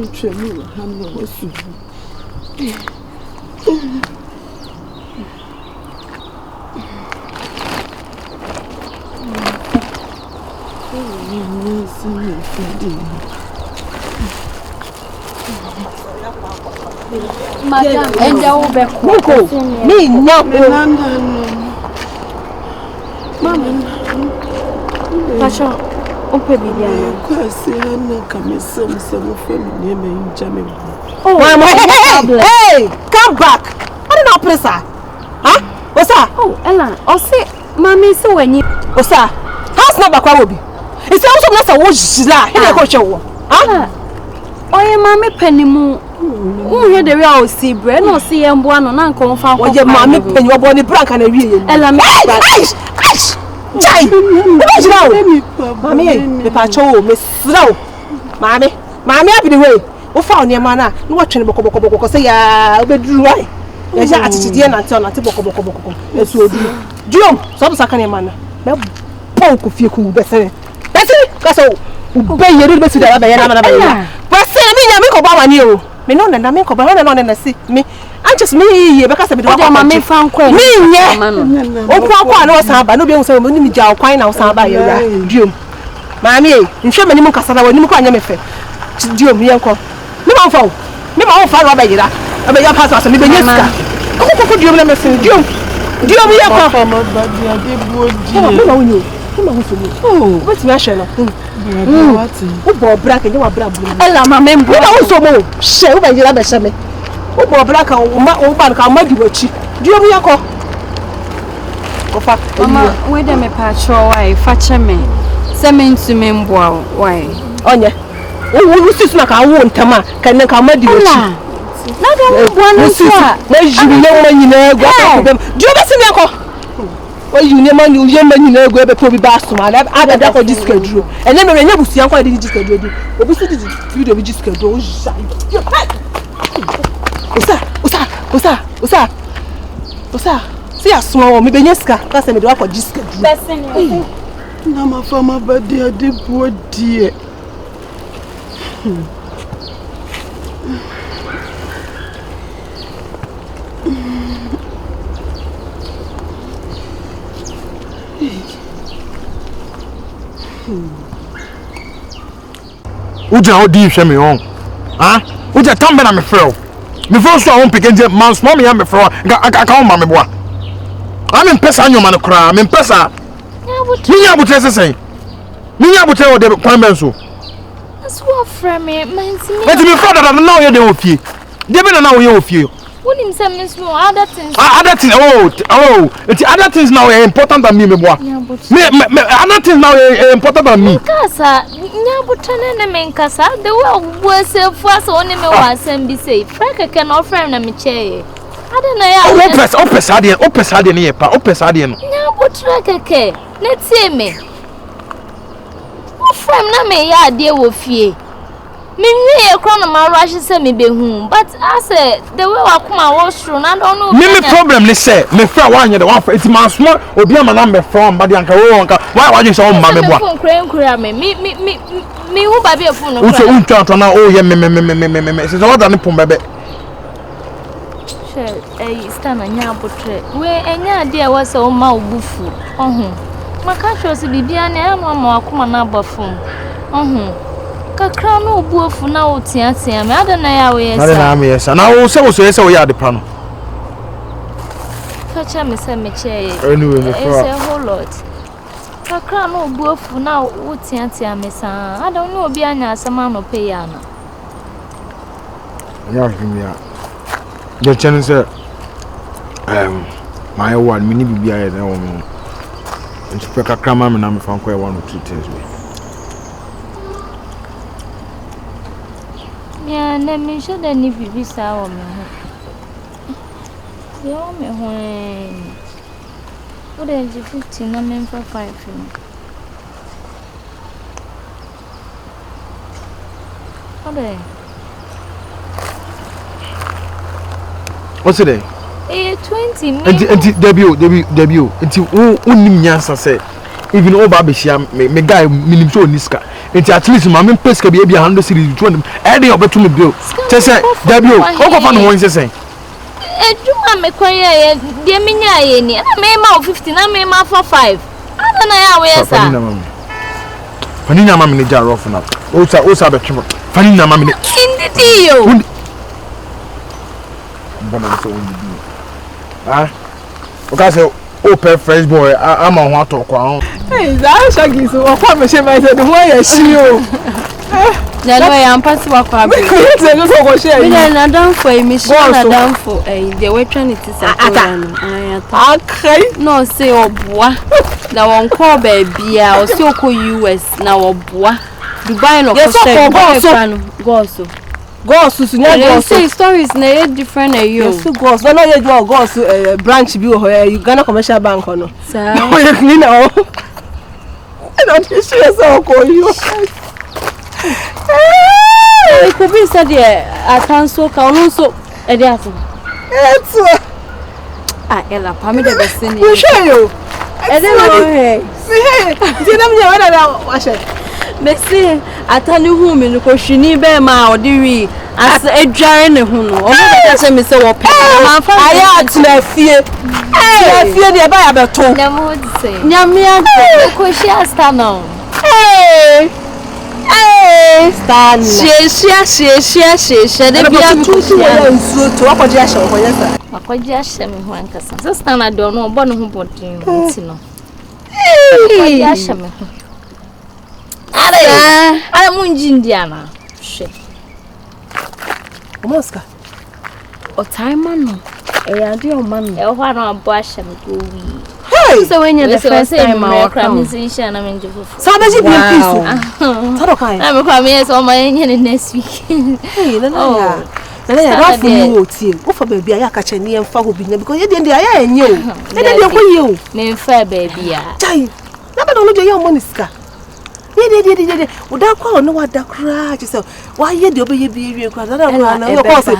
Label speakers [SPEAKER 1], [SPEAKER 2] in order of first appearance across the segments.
[SPEAKER 1] tremor, I'm not so.
[SPEAKER 2] Madam, and I will be
[SPEAKER 3] Coco. Me, no,
[SPEAKER 2] Mama. Passion, open Bibiana.
[SPEAKER 1] Because I'm not coming some from name and jamming.
[SPEAKER 3] Oh, hey, come back. I don't know, Pressa. Huh? What's that?
[SPEAKER 2] Oh, Ella, I'll say, Mammy, so when you.
[SPEAKER 3] What's that? How's not back? Will be? It's also not a watch. Here, go show. Huh?
[SPEAKER 2] Oh, your mammy penny moo. Who hear the real sea bread? No, see, and one on Uncle Found.
[SPEAKER 3] What your mammy penny your body brank and a real. Ella, Jai! Mammy, the patrol, Miss Slow. Mammy, up in the way. We found your manner. No watching Boko say, I'll be dry. There's a attitude and turn at Boko. Let's do. Jum, some second manner. No poke of you cool better. That's it. That's all. Obey your little bit to the other. But say me, I make about you. Me no, and I make about one and I see me. I'm just me because I've been mammy found quite me. Oh, no, Saba, no being so many jaw quine out Saba. Jum. Mammy, in so many Mucasana when you can't mefe. Jum, Yanko. No one phone. No one phone about you. I bet your pastor and maybe yes. Oh, could you let me see Jum? Do you have a farmer? But I did oh, what's my channel? Oh, black and you are black. Ella, my member, also more. Shall I get a semi? Oh, black or my own bank, I'll make you a cheap. Do you have a call?
[SPEAKER 2] Mama, where them a patrol, why, fetch me. Semen to me, why?
[SPEAKER 3] On ya. Oh, this is like I won't come out. Can I come at you? Not one is you know when you know. Do you ever see me? Oh, you never knew young men, you know, go to bass to my lab. I got this schedule. And then when you see, I'm quite schedule. But we see you the schedule. Osa. See a small, maybe Yeska, because I'm a dog for this schedule.
[SPEAKER 1] Nama farmer, but dear, poor dear.
[SPEAKER 4] Uja how do you share me on? Huh? Uja come back and me feel. Me feel so I won't pick and man small me and me feel. I can't mammy boy. I'm in Pesa your man cry. I'm in Pesa. Me abu tell say. Me abu tell the Pambenso.
[SPEAKER 5] That's what from me.
[SPEAKER 4] Let me father that now you dey ofie. Dey be now you ofie.
[SPEAKER 5] When him say me small other things.
[SPEAKER 4] Other things it's other things now are important than me boy. Me other things now are important than me.
[SPEAKER 5] Kasa nyabutane na me nkasa the way we say for so on me wa sem bi say. Frank can offer na me chair. I don't know ya. Opesa de ne pa. Opesa de no. Nyabutra keke. Na tie me. Ofrem na me ya de wo fie. Me nwe ekro na ma rush say me be hu but I say the way wa kuma was true na don't know
[SPEAKER 4] me problem ni say me fra wa anye the one for it man small obi am na me from body anka wo anka why you say o ma me boa
[SPEAKER 5] phone kura me hu ba be phone no
[SPEAKER 4] wo so untwa na o ye me say what than pom bebe
[SPEAKER 5] she stand na nya abotre we enya ade e was o ma obufu ohun maka show se bibia na e ma akoma na abafom ohun kakra no obuofu na otiatia me adana ya we yesa
[SPEAKER 4] adana me yesa na wo se wo so yesa wo ya de pa no
[SPEAKER 5] facha me se me che
[SPEAKER 4] anyway me for
[SPEAKER 5] a whole lot kakra no obuofu na otiatia me sa adana no obi anya asama no pe ya na
[SPEAKER 4] ya himia the chance my one me ni bibia ya na wo me nti pe kakra ma me na me fa nko e 1 or 2 things me.
[SPEAKER 5] Yeah, let me show the new baby sour me. You me when what is 15 and then for 5.
[SPEAKER 4] What's it?
[SPEAKER 5] 20
[SPEAKER 4] and debut. Until who nyansa say. even over beshia me guy minim so niska enti at least ma me peska be 100 series 20 e dey obeto me bill che say dabi o ko fa no won say
[SPEAKER 5] eduma me kwaye de menya ye ni na me ma 50 na me ma 45 ana na ya we sa
[SPEAKER 4] fani na ma me ja rough na o sa be twa fani na ma me
[SPEAKER 5] indidi yo
[SPEAKER 4] mbona so indidi ah o ka say open fresh boy I'm on what talk on
[SPEAKER 3] hey that shaggy so o kwa me she my say the boy ya shi o
[SPEAKER 2] na no ya mpasi wa kwa be
[SPEAKER 3] me say no so go share
[SPEAKER 2] me na dan for me she na dan for the way trying it is
[SPEAKER 3] okay
[SPEAKER 2] no say oboa na won call baby a o say okọ US na oboa Dubai no ko say go so
[SPEAKER 3] Gosu nya gosu.
[SPEAKER 2] Say stories na different you.
[SPEAKER 3] Yes, gosu. When you do gosu branch bi ho Uganda Commercial Bank no.
[SPEAKER 2] Sir.
[SPEAKER 3] No you clean now. No this is so ko you.
[SPEAKER 2] E ko bi say dey atanso ka onu so e dey aso.
[SPEAKER 3] Eto.
[SPEAKER 2] Ela pa me dey best ni.
[SPEAKER 3] You share you.
[SPEAKER 2] E dey no he.
[SPEAKER 3] Me ti na me wada da wa share.
[SPEAKER 2] Messi atani hu mi no ko hwini be ma odiwi as edware ne hu no o be say me say wo pe ma fa
[SPEAKER 3] aya atna fie fie de ba ya beto
[SPEAKER 5] na mo di say
[SPEAKER 2] nyamia
[SPEAKER 5] ko share star now
[SPEAKER 2] star she de bia tu
[SPEAKER 3] ya nsuo to akwaje ahye ho yesa
[SPEAKER 5] akwaje ahye me ho ankasa so star na do no obo no ho bodin nti no akwaje ahye me ho Ara munji ndiana. She.
[SPEAKER 3] Omaska.
[SPEAKER 2] O time no. Ya di o man.
[SPEAKER 5] E ho na abo ahye me go wi.
[SPEAKER 3] Hey.
[SPEAKER 2] So when you the first time I
[SPEAKER 5] come in sha na me njufu.
[SPEAKER 3] So be ji bi piece. Taro kai.
[SPEAKER 5] Na me kwa me so ma yen next week.
[SPEAKER 3] Hey, na ya. Na ya ra fu ni o tie. Wo fa ba bia ya ka che ne emfa ho bi na because ye de ya enye o. E de ko ye o.
[SPEAKER 5] Me mfa ba bia.
[SPEAKER 3] Chai. Na be no je ya mo ni sika. Ye uda kwa no wada kra che se wa ye de obe ye bi ewie kra na na yo ko se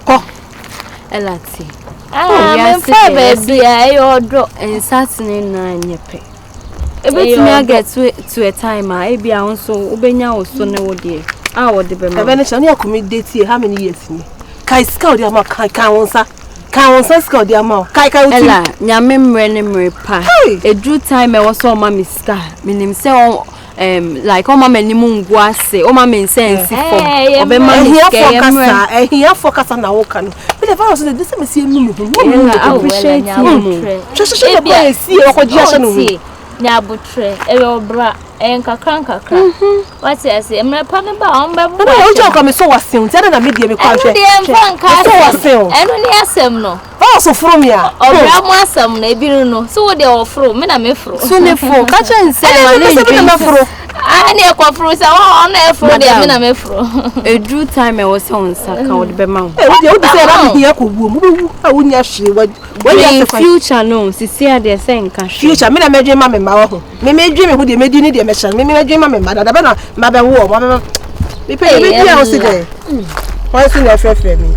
[SPEAKER 3] ko
[SPEAKER 2] elati
[SPEAKER 5] me fa ba bia e odo
[SPEAKER 2] ensatne na nyepe ebetimi aget to a time e bia nso obenya oso ne wo de a wo de be ma
[SPEAKER 3] ebe ne che no accommodate how many years ni kai scout ya ma kai wonsa scout ya ma kai uti
[SPEAKER 2] ela nyame mre ne mre pa edru time e wo so ma miska minim se like o ma manimu ngu ase o ma mensense for obe ma
[SPEAKER 3] here focus na wo kan be the virus dey say me see enu mu
[SPEAKER 2] appreciate you
[SPEAKER 3] so be e see o ko ji ase no
[SPEAKER 5] nya butre e obra enkakra what I say emre pa ne ba on be bo
[SPEAKER 3] o jo ko me so wasen ti na me die me kwa hwe
[SPEAKER 5] so wasen enu ni asem no
[SPEAKER 3] o so furu me a
[SPEAKER 5] obra mo asem na ebiru no so wo de ofuru me na me furu
[SPEAKER 2] so ne furu ka chen se ma ne
[SPEAKER 3] me furu
[SPEAKER 5] ani e kwa furu sa wo na e furu de me na me furu
[SPEAKER 2] edru time e wo se on saka wo de be ma
[SPEAKER 3] wo de se ra me hia ko buo mu bewu a wo nya hwe wo
[SPEAKER 2] ya future no sisi ade se nka hwe
[SPEAKER 3] future me na medwe ma me ma wo ho me medwe me ho de medi ni de me hye me medwe ma me ma da be na ma be wo ma be me pe me dia o se de why see na fefe me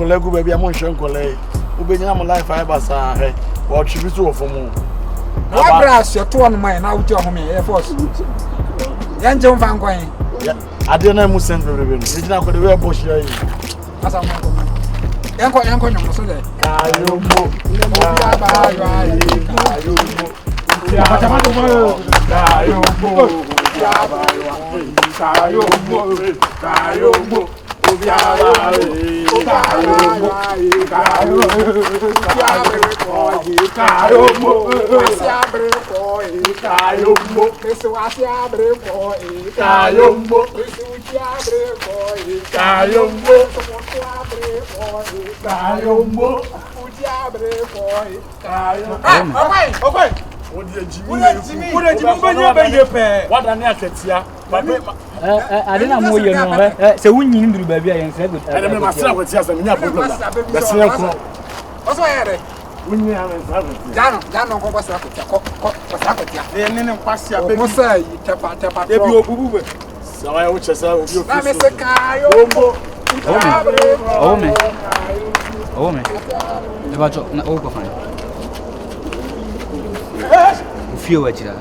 [SPEAKER 4] Lego baby I'm on Shankole. Ubenya my life I basa he. What you do for mo.
[SPEAKER 6] What brass your two on mine now to home Air Force. Yan John Van Coin.
[SPEAKER 4] I didn't know send for the it's not going to wear bush here.
[SPEAKER 6] As I'm Yanko so there.
[SPEAKER 4] Kayumbo.
[SPEAKER 7] I didn't know you know. So we need to be and say good.
[SPEAKER 4] I don't know what you have. That's not
[SPEAKER 6] What's my head?
[SPEAKER 4] we need to
[SPEAKER 6] Dano, what's up?
[SPEAKER 4] they didn't pass your baby.
[SPEAKER 6] What's that? You tap.
[SPEAKER 4] So I would just have you.
[SPEAKER 7] Oh me. Never talk. Na go fine. Feel what you are.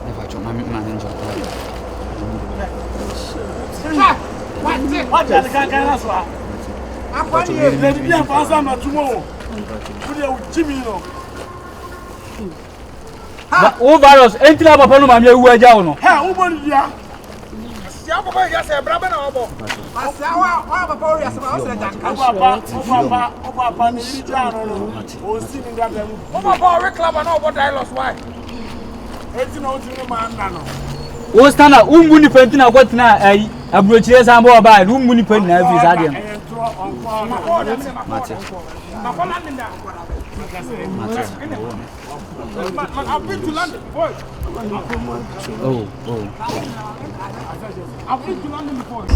[SPEAKER 7] Never talk. Man enjoy.
[SPEAKER 4] What are the guys? I'm here. Let me have answer tomorrow. Jimmy,
[SPEAKER 7] O virus enti na papa no ma me ewu aja wo no.
[SPEAKER 4] Ha, wo boni ya.
[SPEAKER 6] Sia papa ya se bra be na obo. Asia wa papa o ya se ma o se janka.
[SPEAKER 4] O papa ni ri ja no. O si ni da dem.
[SPEAKER 6] O papa o reclaim na obo dialogue why?
[SPEAKER 4] Enti na o ti ni ma nda no.
[SPEAKER 7] O stana umbu ni penti na kwatina ai abrochire sambo oba umbu ni penti na afi sa dem.
[SPEAKER 6] Mate. I've been to London before.
[SPEAKER 7] Oh.
[SPEAKER 6] I've been to London before.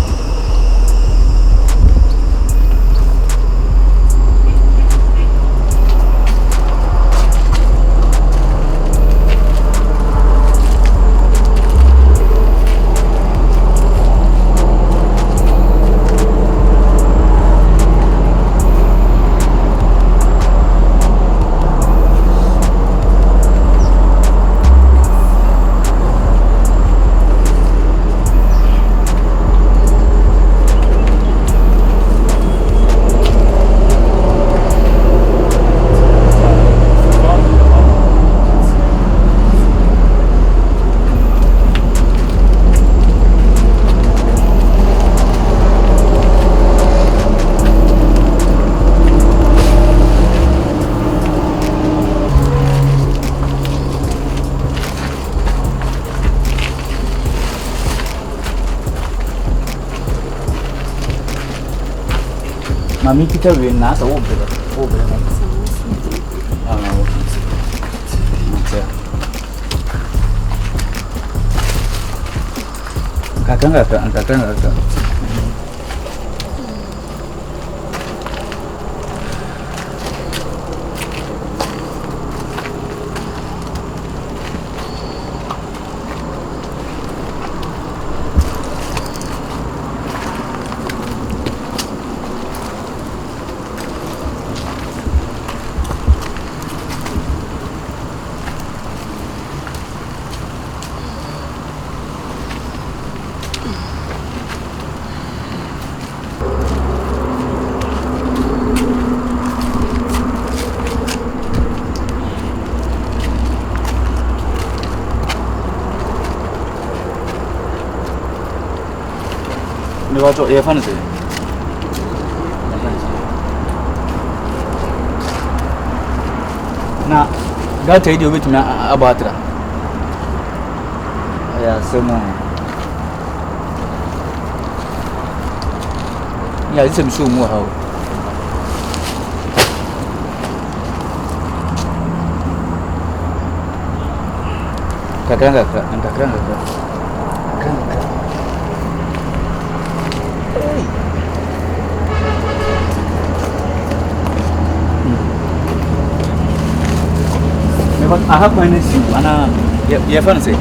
[SPEAKER 7] Mami kita win na sa obre. Kakak. Ni wacho ya fana sai. Na gata idio bitu na abatra. Ya sema. Ya isa mshu mu hawo. Kakanga. I have my nephew, and yeah, fancy.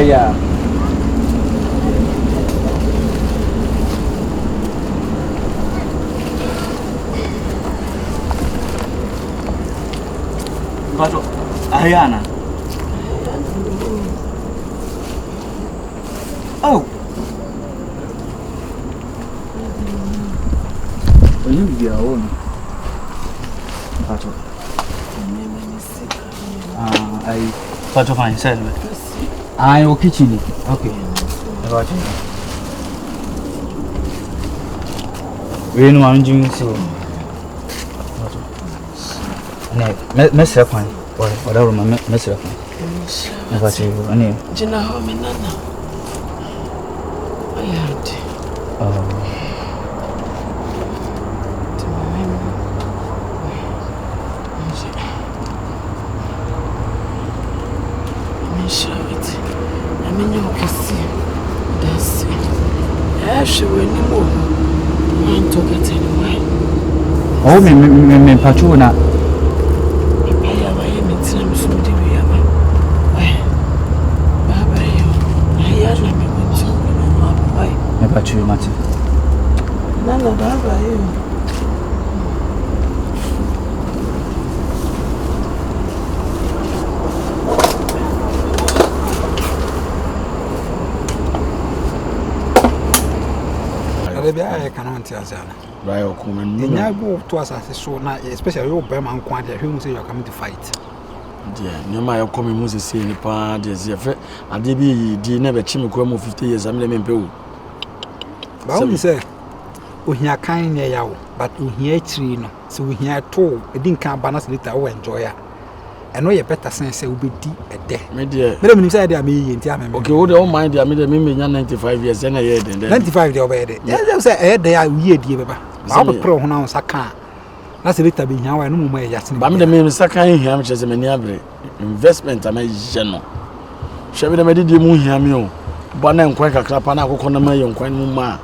[SPEAKER 7] Yeah. But Ayana. Oh. You be your own. I thought of myself. I will kitchen. Okay. I got you. We no am jin so. Ne mesre kwan. Wada ro ma mesre kwan. Ne ba che ani.
[SPEAKER 1] Jina ho me nana. Ayade. Shawiti. Amenye okesi. That's it. She will ni mo. Want to get anyway.
[SPEAKER 7] Oh me pachu na.
[SPEAKER 1] Aya ba ye metina me so de wi ama. Wai. Baba yo. Aya na me want to go. Wai.
[SPEAKER 7] Me pachu mate.
[SPEAKER 1] Nana baba yo.
[SPEAKER 6] I cannot tell you.
[SPEAKER 4] Right, or come and
[SPEAKER 6] you go to us as a show now, especially your Berman quantity. Who say you're coming to fight?
[SPEAKER 4] Dear, no matter coming Moses say in the part, as if I did be never chimney 50 years. I'm letting go.
[SPEAKER 6] But only say, we hear kind near you, but we hear tree no, so we hear two. It didn't come balance little enjoy it. I know you better sense will be deep at day.
[SPEAKER 4] My dear,
[SPEAKER 6] let me say, me in time.
[SPEAKER 4] Okay, what don't mind, I made me 95 years and a year.
[SPEAKER 6] 95 years old. Yeah, say, they are weird, dear. I'll be pro now, Saka. That's a little bit now. I know my just.
[SPEAKER 4] But I'm the main Saka in here, which is a many investment. I may general. Shall we have the moon here? Me, but I'm quite a clap and I will call my young quite mumma.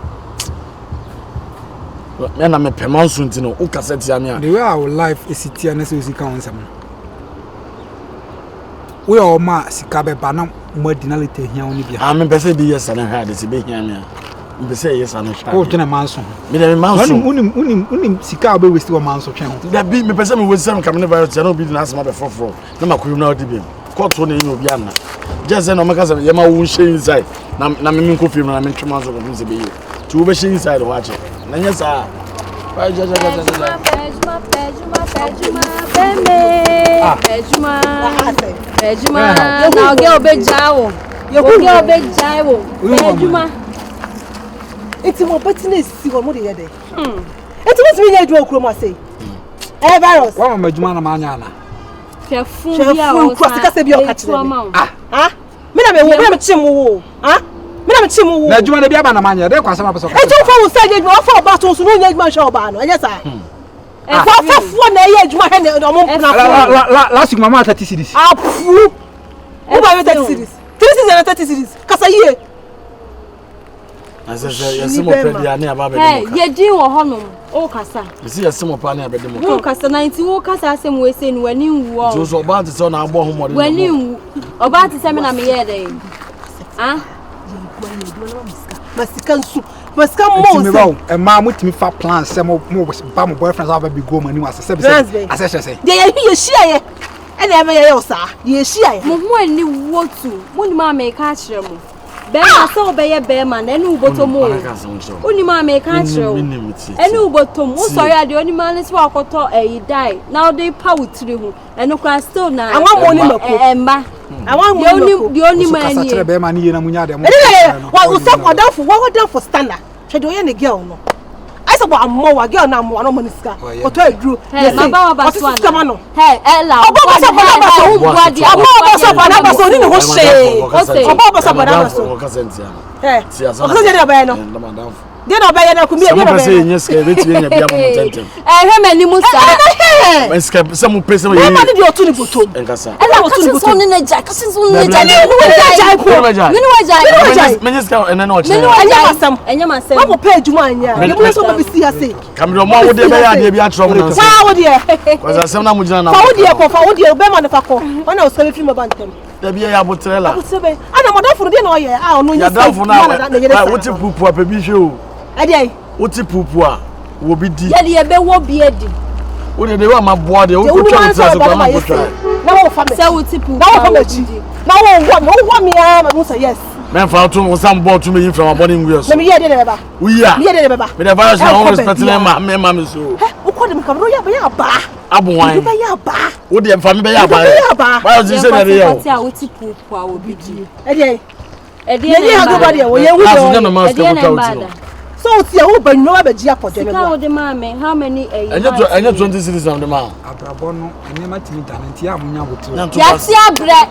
[SPEAKER 4] And I'm a pemonsun to know who can set Yamia.
[SPEAKER 6] The way our life is city and necessary council. We all ma sikabe bana modinality here only be. I'm
[SPEAKER 4] a yes and I had this be here. Be say yes and I
[SPEAKER 6] oh tena manso.
[SPEAKER 4] Me dem manso.
[SPEAKER 6] Unim sikabe we still manso twen.
[SPEAKER 4] That be me person we say come never no be na asma be foforo. Na makoyum na odi bi. Court no yin obi ana. Just say no make say ye ma wo share inside. Na me nko film na me twema so ko say be here. To wo be share inside ho ache. Na nya sa. Why just
[SPEAKER 2] Ejuma, now get a big jaw. You will get a big jaw. Ejuma.
[SPEAKER 3] It's more business. See what more day. It was me. I do a chroma say. Virus.
[SPEAKER 6] What am I doing, Manana?
[SPEAKER 2] Careful,
[SPEAKER 3] ah, me chimu. Ah, me chimu.
[SPEAKER 6] Na juma na bia ba na manya. Dey kwasa ma person.
[SPEAKER 3] E tu fa wo say you for battle so no nya juma show ba no. Yes sir. For na ye juma he na omo na.
[SPEAKER 6] Last week mama 30 series.
[SPEAKER 3] Apu. Who buy 30 series? 3 series and 30 series. Kasa ye.
[SPEAKER 4] As I say, yes, mo pedi ani aba be mo.
[SPEAKER 2] Hey, ye din wo honom. O kasa.
[SPEAKER 4] You see yes mo pa ani aba de mo.
[SPEAKER 2] O kasa 90 wo kasa asem we say ni wani nwu o.
[SPEAKER 4] So ba ti so na agbo ho mo de.
[SPEAKER 2] Wani nwu. Oba ti se me na me ye dey. Ah?
[SPEAKER 3] Masikansu. Masika mo
[SPEAKER 6] se. Me ma mutimi fa plan se mo ba mo boyfriends aba be go mani wa se say. Say.
[SPEAKER 3] Dey ye shia ye. Ene eme ye osa. Ye shia ye.
[SPEAKER 2] Mo ho ani wotu. Mo ni ma me ka kire mo. Bema so be ye bema na enu ubotom o. Oni ma me ka kire o. Enu ubotom. O sorry ade oni ma ne se wakoto die. Now they pa wutiri ho. Enu kwa still na.
[SPEAKER 3] Awon mo ni mako.
[SPEAKER 2] Emba. Awon mo ni mako. Di oni ma ni.
[SPEAKER 6] Kasa bema ni ye na munya de mo.
[SPEAKER 3] Wa usef odan for standard. Hwe do ye ne girl no. I said but ammo wa girl na ammo no money ska. Oto edru.
[SPEAKER 2] Yes, baba ba so
[SPEAKER 3] ana.
[SPEAKER 2] Hey, ela.
[SPEAKER 3] Obo ba so bana ba so ni ho she. Obo ba so bana ba so. Eh. O ka se dey ba no. Dey no ba ye na ku mi dey no ba.
[SPEAKER 4] Say nyeska be tie nya bia mo tentem.
[SPEAKER 2] He mani musa.
[SPEAKER 4] Nyeska se mo pese mo ye.
[SPEAKER 3] Ma ni dey otu ni botom.
[SPEAKER 4] Enkasa.
[SPEAKER 2] Ela otu ni botom. Kasi so ni ja. Ni wajai.
[SPEAKER 4] Nyeska ene no che.
[SPEAKER 3] Enya masem. Wa mo pa adwuma anya. Ye mo so be si ase.
[SPEAKER 4] Kamero mo wo de be ya de bia tro mo na.
[SPEAKER 3] Fa wo de.
[SPEAKER 4] Kwasa sem na mo gina na.
[SPEAKER 3] Fa wo de be ma na fa ko. Ona o so be fi mo bantem.
[SPEAKER 4] Da bia ya botrela.
[SPEAKER 3] Botrebe. Ana mo da furu de na oye. Ah ono nyi.
[SPEAKER 4] Ya da fu na. Wo ti pupu a pe bi hwe o.
[SPEAKER 3] Ade.
[SPEAKER 4] Wo ti pupu a wo bi di.
[SPEAKER 2] Ye de be wo bi edi.
[SPEAKER 4] Wo de wa ma boa de wo ko twa so ko ma ko twa.
[SPEAKER 3] Na wo fa me.
[SPEAKER 2] Se wo ti pupu.
[SPEAKER 3] Na wo fa me chi. Na wo me ah ma say yes.
[SPEAKER 4] Men fa to mo sam ball to me from aboni ngwe so.
[SPEAKER 3] Me ye de beba.
[SPEAKER 4] We ya.
[SPEAKER 3] Me ye de beba.
[SPEAKER 4] Me the virus na always respect me me so.
[SPEAKER 3] Wo ko dem kamro ya ba ya ba.
[SPEAKER 4] Abu wan.
[SPEAKER 3] Ba ya ba.
[SPEAKER 4] Wo de mfa me be ya ba. Ba yo say na de yo.
[SPEAKER 2] Ti a wo ti pupu a wo bi di.
[SPEAKER 3] Ede.
[SPEAKER 2] Ede
[SPEAKER 3] ye ha go ba de wo ye wu do.
[SPEAKER 4] Ede na master ko
[SPEAKER 3] So see who but no be gia for
[SPEAKER 2] Sika wo de mame, how many
[SPEAKER 1] Anya 20 cities of the man.
[SPEAKER 6] Abrabọ no ene ma timi talent ya munya botu.
[SPEAKER 2] Ya ti abre.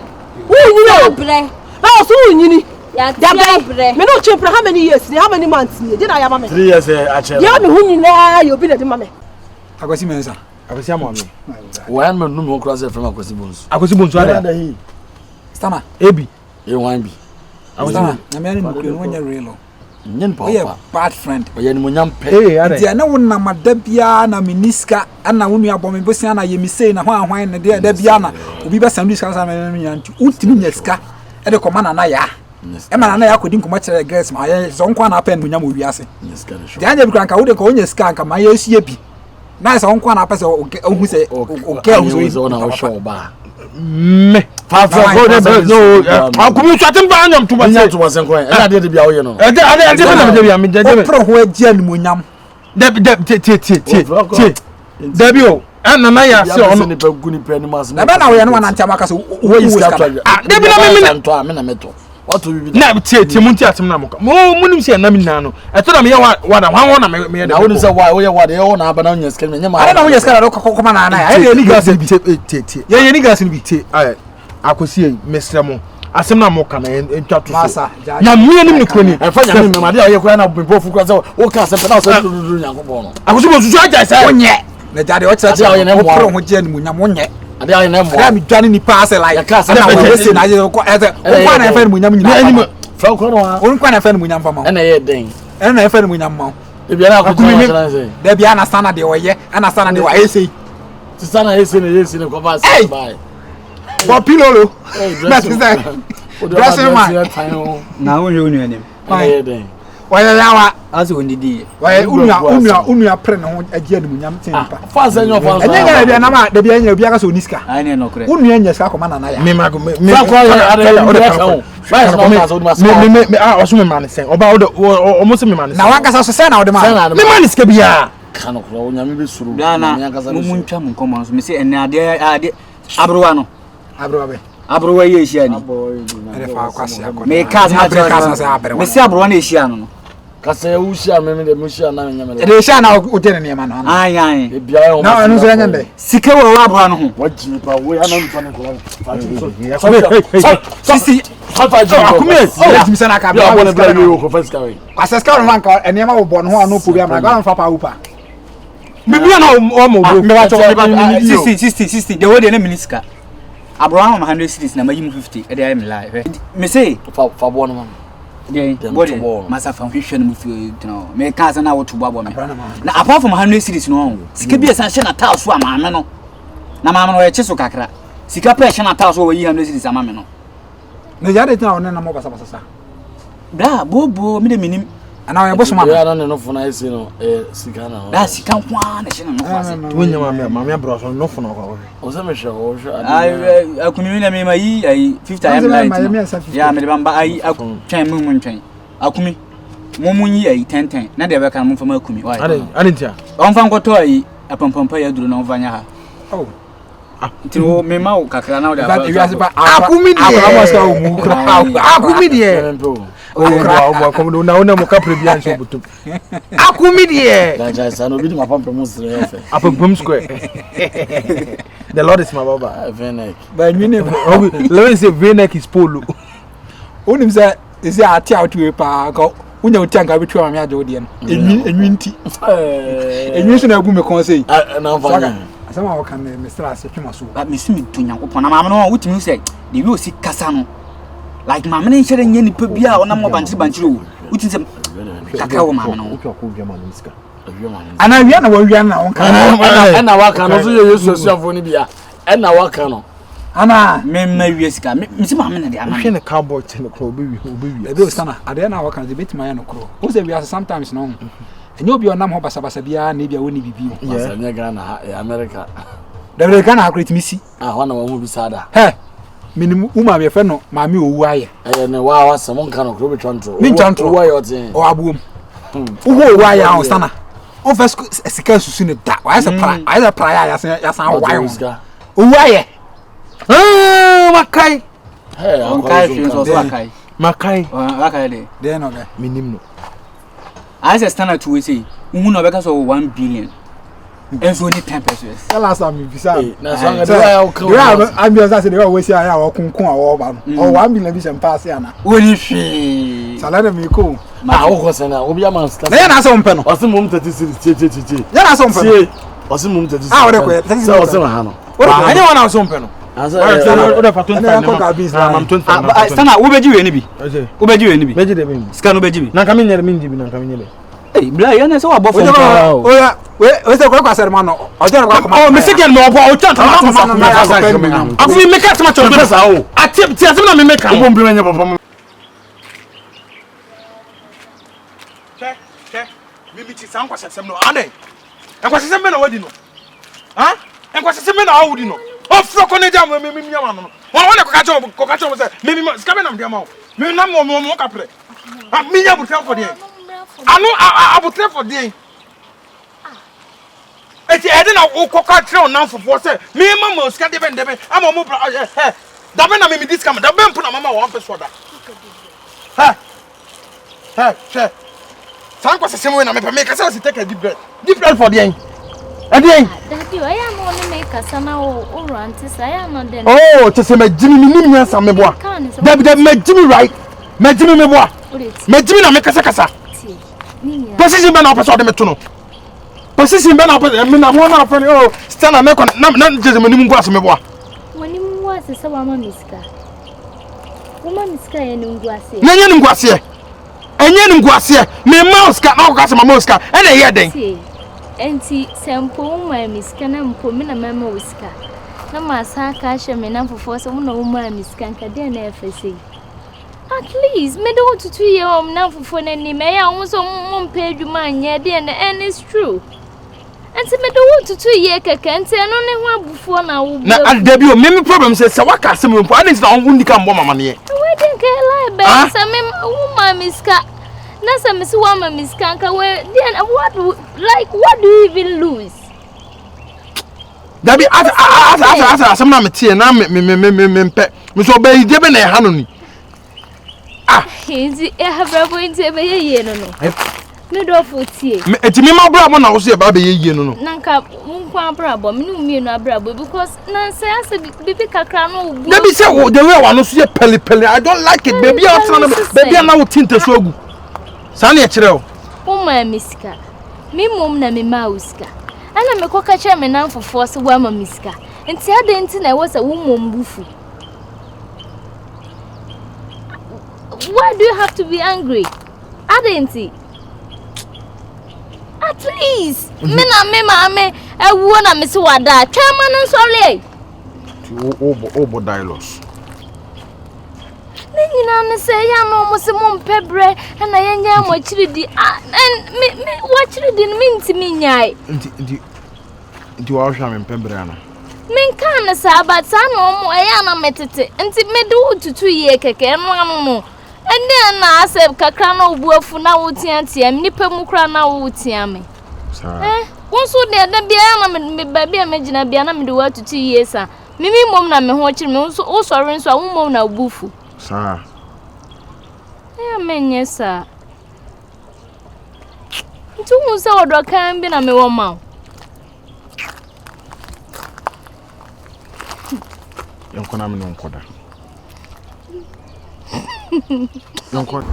[SPEAKER 3] Who you
[SPEAKER 2] Abre.
[SPEAKER 3] Now so who you
[SPEAKER 2] Ya ti abre.
[SPEAKER 3] me no chepra how many years how many months ni did I have me
[SPEAKER 1] 3 years actually.
[SPEAKER 3] ya me hu nyina you be the mame
[SPEAKER 6] Akwasi mensa.
[SPEAKER 4] Akwasi amami.
[SPEAKER 1] One man no me cross from Akwasi Bonsu.
[SPEAKER 4] Akwasi Bonsu ada.
[SPEAKER 6] Stama.
[SPEAKER 4] Ebi.
[SPEAKER 1] E wan bi.
[SPEAKER 6] Stama. Na me ani mukuru no nya real.
[SPEAKER 1] Nyen pa.
[SPEAKER 6] We bad friend.
[SPEAKER 1] O ye ni munyam pe.
[SPEAKER 6] Dia na wonna madabia na miniska ana wonu abome bosia na yemisei na hwan na dia dabia na obi be samdi ska na me nyanti utimi nyaska e de koma na ya e ma na ya kodi nkoma kire girls ma ye so nkwa na pen munyam owiase dia nya bi kranka wo de ko onya ska nka ma ye sie bi na so nkwa na pese ohu se oke
[SPEAKER 1] so na o show ba
[SPEAKER 4] me fa no akumi twatem ba anyam to ba
[SPEAKER 1] to was nkwa e na de bia wo ye no
[SPEAKER 4] ade na de bia me de
[SPEAKER 6] pro ho agia ni munyam
[SPEAKER 4] Debi o ana na ya se ono
[SPEAKER 1] ni pa guni pe ni mas
[SPEAKER 6] na ba na wo ye no na ntama ka so
[SPEAKER 1] wo is ka
[SPEAKER 4] debi na me
[SPEAKER 1] to a me na meto what to be
[SPEAKER 4] na tie munti atem na mo munim se na me nano eto na me ya wa da hwan na me
[SPEAKER 1] na woni se wa wo ye wa de ye wo na aba na nya scan nya ma
[SPEAKER 6] na wo nya scan do kokoma na ya ye ni gas bi
[SPEAKER 4] tie ye ni gas bi tie akosi mesra mo asem na mo kana entwa to so nya me nim ni koni
[SPEAKER 1] e fa nya me ma de ye kura na bo fu kura se wo ka se pe na so duru nya ko bo no
[SPEAKER 4] akosi bo susu aja se
[SPEAKER 6] onye na jade o chira mo pro ho je ni munyam onye
[SPEAKER 1] ade ayi na mo
[SPEAKER 6] ya mi dwane ni pass like na wo se na je ko eze ko na fa ni munyam nyina
[SPEAKER 1] anim fra ko no ha
[SPEAKER 6] on kwa na fa ni munyam fa ma
[SPEAKER 1] na ye den
[SPEAKER 6] na fa ni munyam ma
[SPEAKER 1] e bia na ko tuma na se
[SPEAKER 6] da bia na sana de oye ana sana de wa ese
[SPEAKER 1] ti sana ese ne ko ba se bye
[SPEAKER 6] bo pilolo na ti say dressing man
[SPEAKER 7] na wo hwe anim
[SPEAKER 1] na ye den
[SPEAKER 6] wa ya yawa
[SPEAKER 7] aso ondidi
[SPEAKER 6] wa unua pre na ho agia ni munyam tin pa
[SPEAKER 1] fa se nyo fa
[SPEAKER 6] enya bia na ma da bia nya bia ka so niska
[SPEAKER 7] ai ne no kure
[SPEAKER 6] unua nya ska ko mana na ya
[SPEAKER 4] me ma me
[SPEAKER 1] fa ko ya ade o de ka o fa is no ka so ma
[SPEAKER 4] me oso me man sen oba o mo se me man sen
[SPEAKER 6] na wanka sa so se na o de ma
[SPEAKER 4] me man ska bia
[SPEAKER 1] kanu ko o nyame be suru
[SPEAKER 7] dana mu ntwa mu nkomo so me se ene ade abrowa no abrowa ye ehia ni
[SPEAKER 6] ade fa kwase akọ
[SPEAKER 7] me ka sa me se abrowa na ehia no
[SPEAKER 1] kasa ya ushia me de mushia na nyame
[SPEAKER 6] de ehia na o de ne ma no
[SPEAKER 7] ai
[SPEAKER 1] e bia o
[SPEAKER 6] na anu so nya nde
[SPEAKER 7] sika wo abrowa no ho
[SPEAKER 1] wajimi pa we ana mfa ne ko
[SPEAKER 6] sisi
[SPEAKER 1] fa ji
[SPEAKER 6] akumi esi se na ka
[SPEAKER 1] bia bo ne bia yo ko fa ska we
[SPEAKER 6] kwase ska no nka ene ma wo bo no ho anu po bia ma ga mfa pa upa
[SPEAKER 4] me bia na o mo bo
[SPEAKER 6] me ba to
[SPEAKER 7] 60 de wo de na minister abrowa 100 cities na mayi mu 50 e de ai me live me say
[SPEAKER 1] fa bo no ma
[SPEAKER 7] de body masa fa hwehwe no mu fi no me ka sa na wo to bo me na apart from 100 cities no sika bi esa hye na taa so amaame no na maame no ye che so kakra sika pa hye na taa so wo yi 100 cities amaame no
[SPEAKER 6] ne jade tan o ne na mo basa basa
[SPEAKER 7] bra bobo me de minim
[SPEAKER 6] ana o boso ma
[SPEAKER 1] ya na ne no funa ese no sika na
[SPEAKER 7] da sika kwa na hye na no kwase
[SPEAKER 4] to nya mama bro so no funa kwa
[SPEAKER 1] o se me hwe o hwe
[SPEAKER 7] ai akumi na me mai ai 50 am light ya me de bamba ai akutwan mu ntwan akumi momunyi ai 10 na de be kan mo fama akumi why
[SPEAKER 4] ade ntia
[SPEAKER 7] on fa nkoto ai apampampa ya duro na on vanya ha
[SPEAKER 6] oh
[SPEAKER 7] tino me ma o kakra na o de
[SPEAKER 4] akumi de akumi de o komo na ona mo kapre bia nso butum akumi de
[SPEAKER 1] da sa no bi ma pampa mo sere efe
[SPEAKER 4] apapum square the lord is my baba
[SPEAKER 1] venek
[SPEAKER 6] ba nwine
[SPEAKER 4] let me say venek is polo
[SPEAKER 6] onim say isi ati out we pa ko unya utanka bitu ma me ade ode enwi nti enwi so na agu me kon sei
[SPEAKER 1] na mfanya
[SPEAKER 6] asama wo kan Mr. Asetwema so
[SPEAKER 7] ba mesumi to nyankopon na maame no wutimi say de wi osi kasa no like maame ne nchere nya nipa bia ona mo banchiri o wutimi say kaka wo maame no
[SPEAKER 4] utwa ko bia man miska
[SPEAKER 6] ana wia na wo wia na won kan
[SPEAKER 1] na waka no so Yesu asuafo ni bia na waka no
[SPEAKER 6] ana
[SPEAKER 7] me ma wi sika me si maame na de ama
[SPEAKER 4] hwe ne cowboy ten ko obi
[SPEAKER 6] ebe o sana ade na waka de betima ya no kro o se bia sometimes no enyo bi onam ho basa bia na bia woni bibio
[SPEAKER 1] basa nya Ghana ha America
[SPEAKER 6] da bele Ghana akret misi
[SPEAKER 1] wana wo bi sada
[SPEAKER 6] he minim uma be fe no maame owu aye
[SPEAKER 1] ne wa samo nka no kro be twanto
[SPEAKER 6] mi twanto
[SPEAKER 1] wa yo tin
[SPEAKER 6] o abuom wo owu aye ha sana o fe sika susu ne da wa se pra ya san wa yo owu aye
[SPEAKER 4] makai
[SPEAKER 7] on kai fi so makai
[SPEAKER 4] makai
[SPEAKER 7] makai de
[SPEAKER 6] no ga
[SPEAKER 4] minim no
[SPEAKER 7] As a standard to say, who know because of 1 billion. And so only 10 pesos.
[SPEAKER 3] Tell us something, Bisa.
[SPEAKER 4] I'm
[SPEAKER 3] just asking you always say I will come or 1 million pass.
[SPEAKER 7] Only she.
[SPEAKER 3] Salad me cool.
[SPEAKER 1] Ahokosana obi amaster.
[SPEAKER 6] Na ya na so mpe no.
[SPEAKER 1] Osimum 30
[SPEAKER 6] Ya na so mpe no.
[SPEAKER 1] Osimum 30.
[SPEAKER 6] Ah, ore ko.
[SPEAKER 1] So osim ha no.
[SPEAKER 6] Ani wana so mpe no.
[SPEAKER 1] Asa
[SPEAKER 6] ore fa 25.
[SPEAKER 4] I'm 25.
[SPEAKER 7] Sana wo beji we ni bi. Wo beji we ni bi.
[SPEAKER 4] Beji de bi.
[SPEAKER 7] Scan wo beji bi.
[SPEAKER 4] Na kami nyere minji bi na kami nyere.
[SPEAKER 7] Eh, bla ya na so wa bo fo.
[SPEAKER 6] Oya, we se ko kwasere ma no. Ojo ko ko.
[SPEAKER 4] Oh, me se gen me obo o chan ma ma. Afi me ka tama chon pesa o. Ati ti asem na me make am.
[SPEAKER 1] Obo mbi menye papa.
[SPEAKER 4] Mimiti san kwasesem no ade. Enkwasesem me na wadi no. Ha? Enkwasesem me na awudi no. Ofro ko ne jam me nyama no. Wona ko ka cho se me ska me na mdia ma o. Me na mo kapre. Ah, me nya butra for dey. Anu abutra for dey. Eti ede na ko ka tre on nanfofo se me mama ska de ben ama mo bra da be na me dis kam da be mpu na mama 1 peso da. Che. San kwasesem we na me make say we take a deep breath. Deep breath for dey. Daddy,
[SPEAKER 5] I am on the make us or rantis. I am on the
[SPEAKER 4] oh, to say my Jimmy Nimian Sameboa. That my Jimmy right. My Jimmy Meboa. My Jimmy na make a kasa. Position ben up so de metuno. Position ben up me na one up oh stand and make na just me nimu kwaso meboa.
[SPEAKER 5] When you was a mama miska. Woman miska and ngwase.
[SPEAKER 4] Na nya ngwase. Enye ngwase. Me mouse ka na kwase mouse ka. E na here den.
[SPEAKER 5] Enti sempo my miska na mpo me na mama wiska. Na masa ka hye me na fofo so na woman miska nka de na efese. At least me do to 2 year na fofo na ni me ya wo so mpa adwuma anya de na and it's true. Enti me do to 2 year keke enti no ne ho abufo na wo.
[SPEAKER 4] Na adabio me problem say waka asem mpo adis na on ndika mbo mama ne.
[SPEAKER 5] We think lie be say me woman miska. Nasa misi wama miskanka we then what do you even lose?
[SPEAKER 4] Dabi asa asem na metie na me mpe me so be ide be na ha no ni. Ah,
[SPEAKER 5] Hinzi have going to be ye no. Me do for tie.
[SPEAKER 4] Me eti me ma bra mo na wo so e ba be ye no no.
[SPEAKER 5] Nanka nkwa bra bo me no mi no bra bo because na say asa bibi kakra no obu.
[SPEAKER 4] Dabi say the way wa no so ye pele I don't like it baby baby na wo tinte so agu. Sani echireo.
[SPEAKER 5] Uma miska. Mi mom na mi ma uska. Ana me koka che me na fofo se wa ma miska. Enti ade enti na wo se wo mom bufu. Why do you have to be angry? Ade enti. At least me na me ma me ewu na me se wada. Twema no sole.
[SPEAKER 4] Obo dialogues.
[SPEAKER 5] Nina ne say ya no mo se mo mpebre na yenya mo chiridi and me what chiridi minti minyai
[SPEAKER 4] Nti wa hwa me mpebre ana
[SPEAKER 5] min kan sa but sa no mo ya na metete nti me do tutu ye keke no ende na aseb kakra na obuafu na wo tiantia nipa mu kra na wo tiame
[SPEAKER 4] sa
[SPEAKER 5] wonso de da bia na me ba bia me gina bia na me do wa tutu ye sa mimi mom na me ho chiri me wonso wo sori nso a wo mom na obufu
[SPEAKER 4] sa
[SPEAKER 5] ya menye sa ntu musa odo kan bi na me wo ma
[SPEAKER 4] yonkona me nkoda yonkona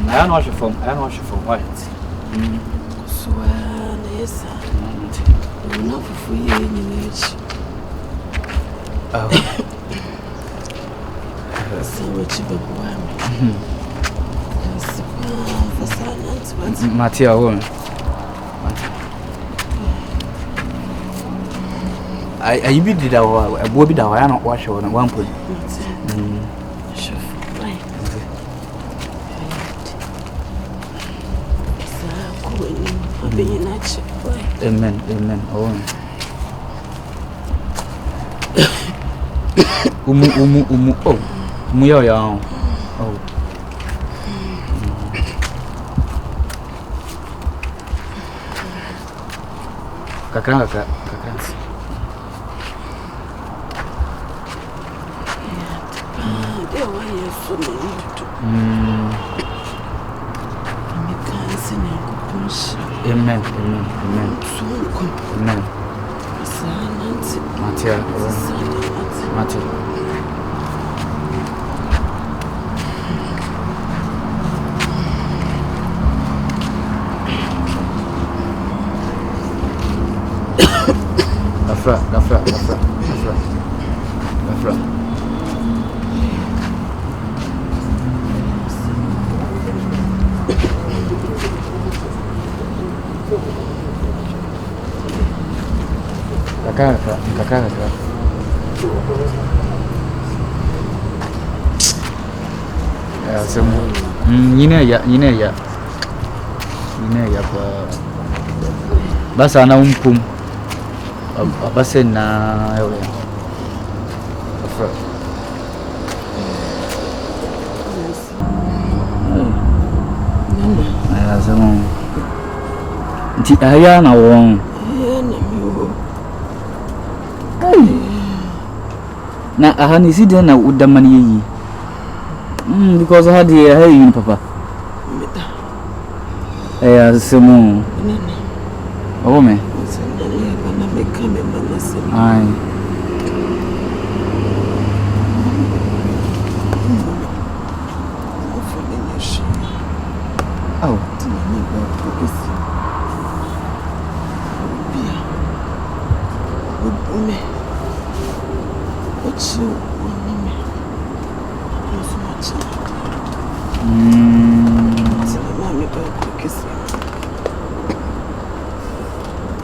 [SPEAKER 7] I know your phone. Why?
[SPEAKER 1] So yes. No for you in
[SPEAKER 7] Oh.
[SPEAKER 1] So what you be
[SPEAKER 7] Matia won. I be did a boy that I not wash on 1 point.
[SPEAKER 1] Amen.
[SPEAKER 7] Oh. Umu. Oh. Umu yo. Oh. Kakra. Amen. Mate. Gafra. Kakak. Ya, semua. Ini ya. Basa na umpum. Basa na ya. Ayah semua. Nanti ayah na wong. Na ahani si de na udamani yi. Because I had hey papa. Ayah semua. Oh me. Ai. Oh.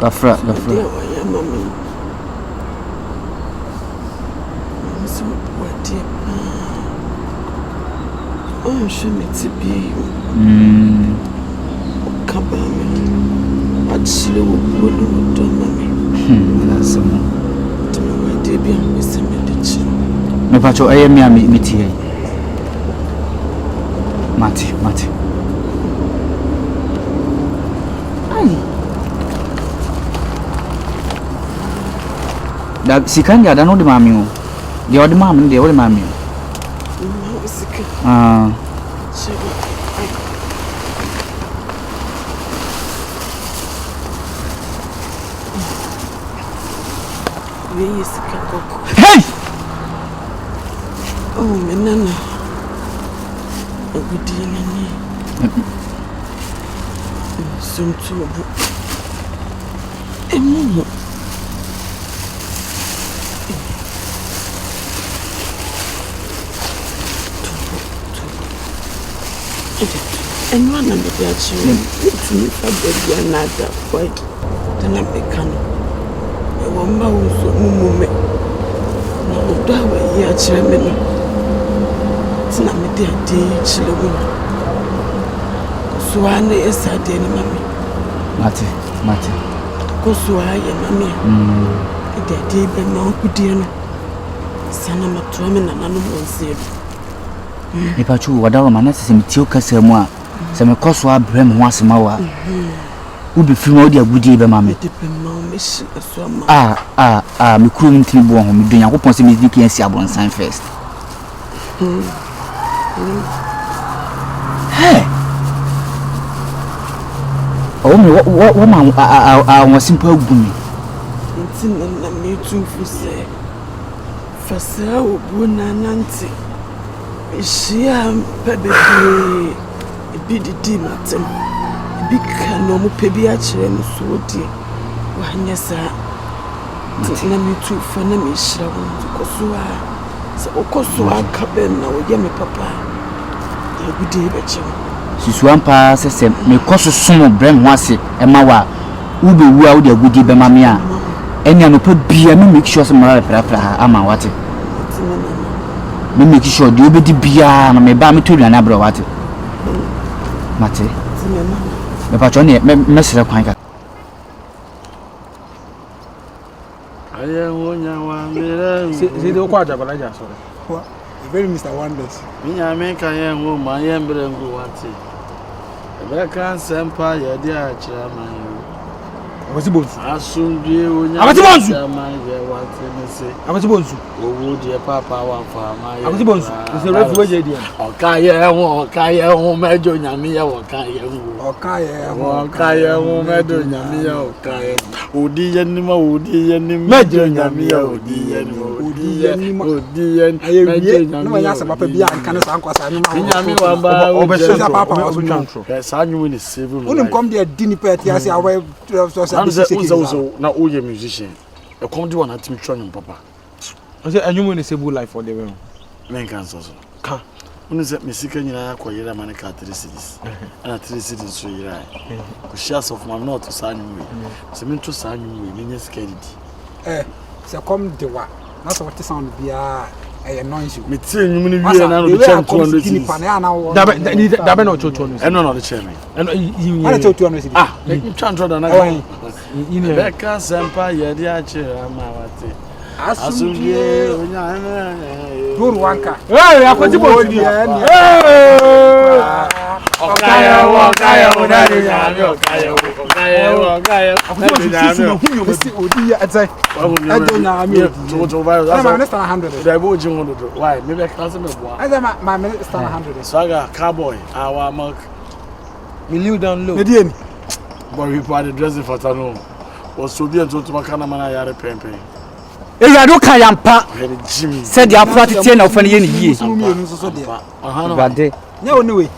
[SPEAKER 7] Gafra.
[SPEAKER 1] Oh, je me dis bien. Kabame. Achille au bout de mamie.
[SPEAKER 7] That's some.
[SPEAKER 1] Tu me dis bien, mais c'est me dit.
[SPEAKER 7] Me pacho aye me amiti. Mati. Ai. Da sikanja da no de mami o. De o de mami, de o de mami.
[SPEAKER 1] Hey! Oh, menana. Ogudini. Sumtubu. Emu. And one of the children, it's me for the another fight. Then I become a woman who's a woman. No, that way, yeah, chairman. It's not me, dear children. So I know yes, I did, mammy.
[SPEAKER 7] Mati.
[SPEAKER 1] Kosuai, mammy. The day by Mount Diana. Son of a woman and animal said.
[SPEAKER 7] If I chew whatever my necessary Casamua, some cost wa brim once more. Would be free more dear woody be mammy. Me couldn't think one, doing a open semi Vicky and Sabon sign first. Hey! Oh, what woman I was simple woman.
[SPEAKER 1] It's in the me too for say. For so, Nancy. She am baby. Be the demon. Big no pebi actually so dear. Why, yes, sir. Let me too for me, shall Kosua. So, Kosua, cabin, now, yammy papa. You would do it.
[SPEAKER 7] She's one pass, me cost some of Brem once, and Mawa. Ubi, who are the woody be mamma. And you put beer, make sure some more ama what it. Me make sure you be the beer, and me buy me to an abro what it. Mate, me patron, message of Quanka.
[SPEAKER 4] See the quadra, but I just saw
[SPEAKER 6] What? Very Mr. Wonders.
[SPEAKER 1] Me, I make a young woman, my ember and go at it. The can sample your dear chairman.
[SPEAKER 4] was the bones.
[SPEAKER 1] I soon do.
[SPEAKER 4] I was the bones.
[SPEAKER 1] I was the bones. Oh, dear Papa, one for my. I
[SPEAKER 4] was the bones. It's a refugee.
[SPEAKER 1] Okay, Major Yamia, okay, Major Yamia, okay. Udi anima, Udi anima, Major Yamia, Udi anima,
[SPEAKER 6] No, I asked about Pabia and Canas Uncle.
[SPEAKER 1] Papa was true. Yes, I knew in the civil.
[SPEAKER 6] Wouldn't come there, dinner party. I say, I will
[SPEAKER 1] also now all your musician. A come do an attempt Papa.
[SPEAKER 4] I said, and you want to save life for the room.
[SPEAKER 1] Men cancer. Come. When is that Messican in a quiet man car 3 cities? And 3 cities, so you're right. Shares of my not to sign me. Cement to sign me, mean scared.
[SPEAKER 6] So come the one. That's what the sound be a noise you.
[SPEAKER 1] Me tell you, many years now, the champ 200 cities.
[SPEAKER 4] That no children.
[SPEAKER 1] And no, the chairman.
[SPEAKER 4] And you
[SPEAKER 6] I told 200 cities.
[SPEAKER 1] Ah, make you chant on another. Becca Sampa, Yadia, Mamati. Asumie,
[SPEAKER 6] Wanka.
[SPEAKER 4] Hey, I put the boat.
[SPEAKER 1] Why? Maybe I can't my minister 100. Saga, cowboy, our mark.
[SPEAKER 4] Will you down low?
[SPEAKER 1] But we put the dressing for Tano. Was so be until to Macanamana Yare Pempe.
[SPEAKER 7] I don't care, said the approach chain of any year. But they no way. Hey,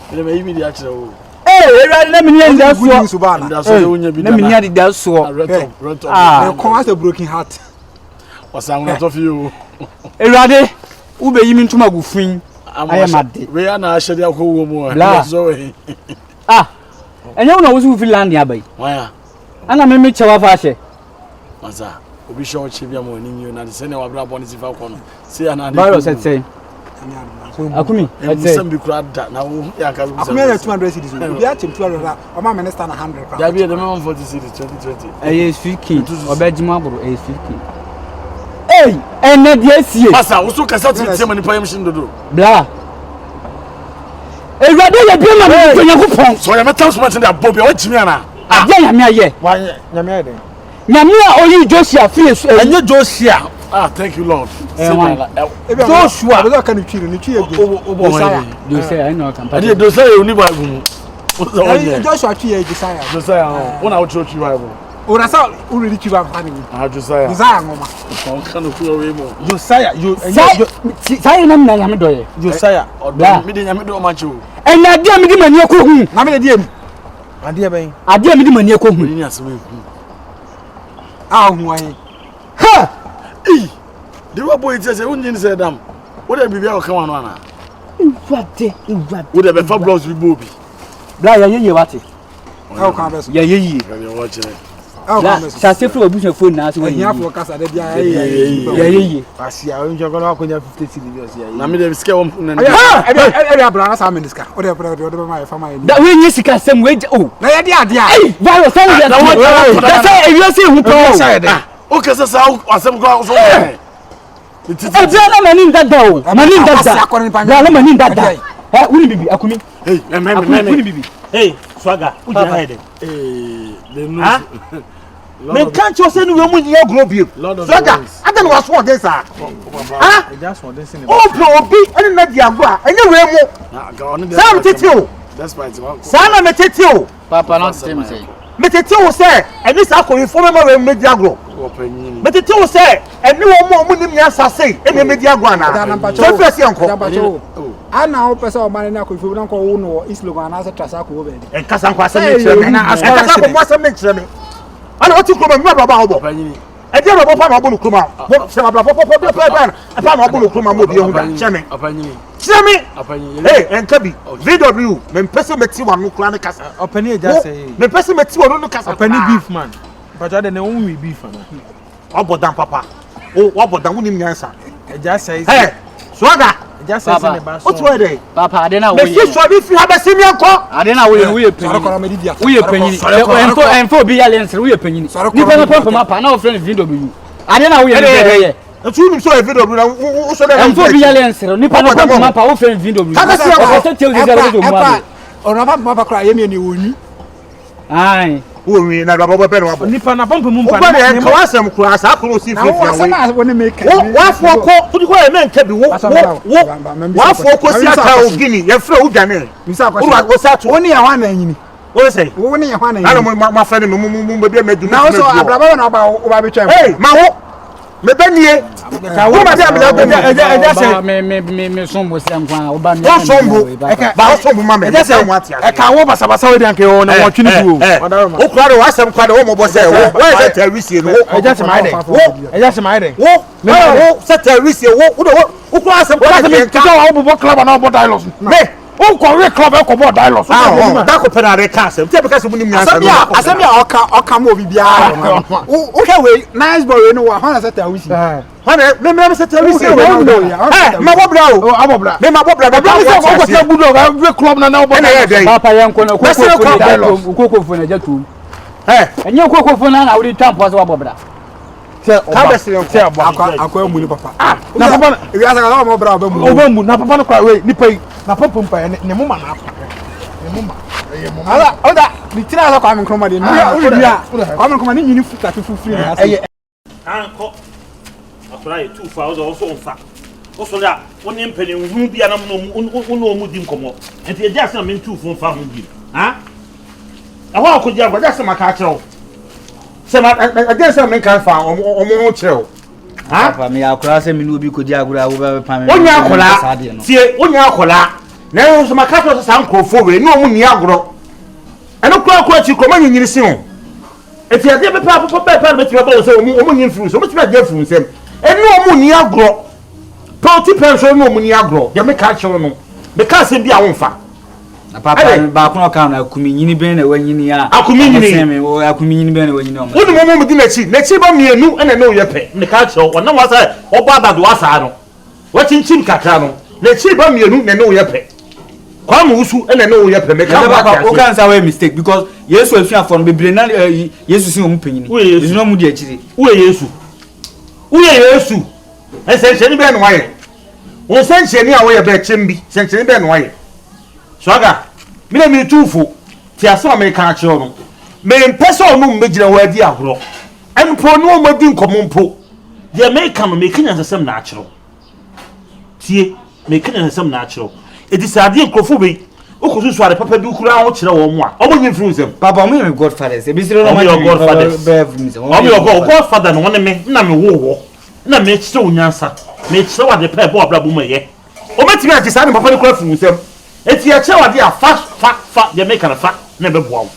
[SPEAKER 7] let me hear that Subana. Let me hear that so. Ah,
[SPEAKER 6] come out a broken heart.
[SPEAKER 1] Was I not of you?
[SPEAKER 7] Erade, Ube you to my goofing. I am at it.
[SPEAKER 1] We are not actually a cool woman.
[SPEAKER 7] Ah, and you know who feel land abbey. Why? And I may meet your fashion.
[SPEAKER 1] Maza. Obi show chibia mo ni you na the same wa bra bonus fa kono say na
[SPEAKER 7] Baro said say Akumi say
[SPEAKER 1] some be kura da na wo ya ka bi
[SPEAKER 6] Akumi na 200 cedis obi a chem 200 o ma minister na 100
[SPEAKER 1] da bi the minimum 40 cedis 2020
[SPEAKER 7] eh 50 obejima bro eh 50 eh ene dia sie
[SPEAKER 1] pasa wo so kasa tie mani pa yam shin dodo
[SPEAKER 7] bla Erade ye bi ma me Yakupon
[SPEAKER 1] so ya metam so much na bobi o jimi ana
[SPEAKER 7] ade ya me aye
[SPEAKER 1] wa nya me ade
[SPEAKER 7] Nyamia oyi Joshua fierce
[SPEAKER 1] enye Joshua thank you Lord
[SPEAKER 6] Joshua be ka ni twiri ni twi ego
[SPEAKER 7] Joshua I know campaign
[SPEAKER 1] ade Joshua oni ba gumu
[SPEAKER 6] Joshua twi ego
[SPEAKER 1] Joshua wona wo twi Bible
[SPEAKER 6] ora sa o really twi ba fa ni
[SPEAKER 1] Joshua
[SPEAKER 6] ngoma
[SPEAKER 1] o kan ku we mo
[SPEAKER 4] Josiah
[SPEAKER 7] sai na mina nyame doye
[SPEAKER 4] Josiah
[SPEAKER 1] mi de nyame do ma che o
[SPEAKER 7] ena dia mi di mani ekohu
[SPEAKER 6] na me de dia mi
[SPEAKER 4] ade ben
[SPEAKER 7] ade mi di mani ekohu
[SPEAKER 1] ni asem
[SPEAKER 6] hu ayi
[SPEAKER 7] ha
[SPEAKER 1] the boy say unyin say dam wo de bibia o kan wano ana
[SPEAKER 7] Iwade
[SPEAKER 1] wo de be fa blogs bi bobi
[SPEAKER 7] bla ya yeye wate
[SPEAKER 6] how can be so
[SPEAKER 7] ya yeye
[SPEAKER 1] wo che
[SPEAKER 7] bla sa se fro obusu phone na so
[SPEAKER 6] we here for kasa de bia
[SPEAKER 7] ya yeye
[SPEAKER 4] asia o njo kono akonya 50 cedis ya
[SPEAKER 1] na me de sika wo na
[SPEAKER 6] e abra na sa minister o de de ma fa ma
[SPEAKER 7] da we nyi sika sem we oh
[SPEAKER 6] na ya de ade a
[SPEAKER 7] valo sa we da say e wi se hu po
[SPEAKER 1] o kasa sa asem ko so
[SPEAKER 7] Bla mani ndada o mani ndada bla mani ndada wuni bibi Akumi
[SPEAKER 1] hey
[SPEAKER 7] wuni bibi
[SPEAKER 8] hey Swaga uji hide
[SPEAKER 1] they know
[SPEAKER 8] men can't you say no we mun ye global
[SPEAKER 6] Swaga adam was for this ah
[SPEAKER 4] just for this
[SPEAKER 6] o pro obi ene na di agbo a enye we mu sam tete o
[SPEAKER 1] that's right
[SPEAKER 6] sana me tete o
[SPEAKER 7] papa not same say
[SPEAKER 6] me tete o say eni sa ko inform me we media agro me tete o say eni wo mo nim nya sase eni media agro na so first yanko ana o pesa o mane na ko ifo na ko wo no islogan na se trasa ko wo be
[SPEAKER 8] en kasa nko asem me na
[SPEAKER 6] kasa ko mo asem me kire me ana o ti ko me baba obo e je baba pa na obo no kuma se baba pa na obo no kuma mo bi ehu da cheme cheme eh en kabi VW me pesa me ti wa no kula ne kasa
[SPEAKER 4] opani e just say
[SPEAKER 6] me pesa me ti wa no kasa
[SPEAKER 4] opani beef man but ade ne won wi beef na
[SPEAKER 6] obodan papa o obodan woni nyansa
[SPEAKER 4] e just say
[SPEAKER 6] eh Swaga
[SPEAKER 4] just say ne ba so
[SPEAKER 6] what were they
[SPEAKER 7] papa ade na wo
[SPEAKER 6] me fi so bi fi ha be simi enko
[SPEAKER 7] ade na wo ye penyi wo ye penyi enfo bi ya lense wo ye penyi ni pa na papa ma pa na o friend VW ade na wo ye
[SPEAKER 8] ntu nim so VW na wo so da
[SPEAKER 7] mfo bi yale ensere nipa no ko ma pa wo friend VW
[SPEAKER 6] Kaka si
[SPEAKER 7] ko se tell you that
[SPEAKER 6] mo ba ona ba ma ba kra ye me ni woni
[SPEAKER 7] ai
[SPEAKER 8] wo wi na baba pe no wabo
[SPEAKER 3] nipa na pompe mu mpa
[SPEAKER 8] ba de ka wasem kura sa akoro si
[SPEAKER 6] na wo sa na wo ne make
[SPEAKER 8] wa fo ko odi ko e men ka bi wo wa fo ko si aka o gini ye fra wo dwane
[SPEAKER 6] misa ko
[SPEAKER 8] wo sa to
[SPEAKER 6] woni ya hwa na nyini
[SPEAKER 8] wo say
[SPEAKER 6] woni ya hwa na
[SPEAKER 8] na
[SPEAKER 6] nyini
[SPEAKER 8] ma fa ne mu be medu
[SPEAKER 6] na wo so abraba na ba be twem
[SPEAKER 8] hey ma wo me benie ka wo ma de abla
[SPEAKER 7] eja se me sombo se nkwa wo ba me
[SPEAKER 8] wo sombo ba sombo ma me
[SPEAKER 4] eja se e ka wo basabasa we dan ke wo na wo twini du
[SPEAKER 8] wo kura de wasem kwa de wo mo bo se wo se terrorist no
[SPEAKER 4] eja se mai de eja se mai de
[SPEAKER 8] wo se terrorist wo kura asem kwa de
[SPEAKER 4] ka wo bo club na bo dialogue me o ko we club e ko bo dialogue
[SPEAKER 8] da ko penare ka asem te be ka se mu nim nyansa no
[SPEAKER 6] asem ya oka mo bibia wo hwe nice boy no wa hana seta wisi
[SPEAKER 8] hana me se terrorist ma bo bra o
[SPEAKER 4] abobra
[SPEAKER 8] me ma bo bra
[SPEAKER 4] se ko se budo we club na bo
[SPEAKER 7] papa yanko na ko fo na jatum enye ko fo na wuri tampo so abobra
[SPEAKER 8] ka be se
[SPEAKER 6] akwa mu ni papa
[SPEAKER 4] na papa
[SPEAKER 6] wi asa ka mo bra ba mu
[SPEAKER 4] obamu na papa no kwa we nipa yi na papa mpa ne muma na apa ne muma
[SPEAKER 6] ala oda ni tira ala kwa mkroma de ni kwa mkroma ni nyini futa fufuri na ase
[SPEAKER 8] anko akora ye 2000 also onfa oso da woni mpeni hu bia na no mu di nkomo enti e jase na men 2000 fa hu bi ha awa ko dia gba jase maka akere o se ma jase men kan fa o mo kire o ha
[SPEAKER 7] papa me akora se me no obi ko di agura wo ba pa me
[SPEAKER 8] onya akola tie onya akola na so maka to sa nkofo we no mu ni agoro eno kura ko achi ko manyini si ho eti ade be pa pa be ti ba so o mu nyin furu so mo ti ba de furu nsem eno o mu ni agoro to pension no mu ni agoro de me ka kire no me ka se bi a wonfa
[SPEAKER 7] na papa ba ko ka na akuminyini ben na wanyini ya akuminyini ben na wanyini o
[SPEAKER 8] mo ni mo di na chi ba mienu ena na o ye pe me ka kire wona wa sa o ba da do asa no wa chinchin kakra no na chi ba mienu na o ye pe kwa mu usu ena na o ye pe me ka
[SPEAKER 7] papa o kan say mistake because yesu afia for no bebre na yesu sin o mu penyini yesu no mu di akiri
[SPEAKER 8] uye yesu esencheni be no waye won sencheni a wo ye be chimbi sencheni be no waye swaga mina mi tufu ti aso me kan akire no me mpese o no mbegina wa di agoro enpo no mo di nkomo mpo ye me kan no me kinya sesem na akire tie me kinya sesem na akire edi sade nkrofo be okususu are papa bi kura ho kire wo mo a obonye frusem
[SPEAKER 7] papa mo me godfather se bi sire no
[SPEAKER 8] my godfather godfather no wona me na me wo na me kire onyansa me kire wa de pa bo abra bo mo ye o metimi ati sa ne papa ne kura frusem eti ya kire wa de a fa de me kana fa na be boawo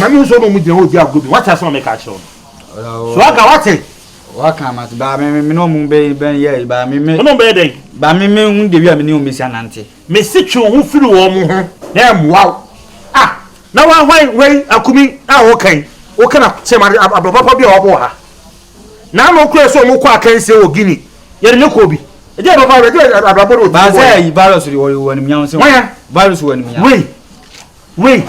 [SPEAKER 8] ma mi so no mu gina ho di agobi what else no me ka kire so aga wate
[SPEAKER 7] waka mat ba me no mu be ben ye ba me
[SPEAKER 8] no be den
[SPEAKER 7] ba me hu de wi a me ni o mesi anante
[SPEAKER 8] me si twu ho firi wo mo ho na muwa na wa wai akumi wo kan wo kana che ma ababa bi wo bo ha na no kure so mo kwa kan se wo gini ye ne ko bi e je baba re je ababa ro
[SPEAKER 7] ba say virus ri wo ni mian se virus wo ni mian
[SPEAKER 8] we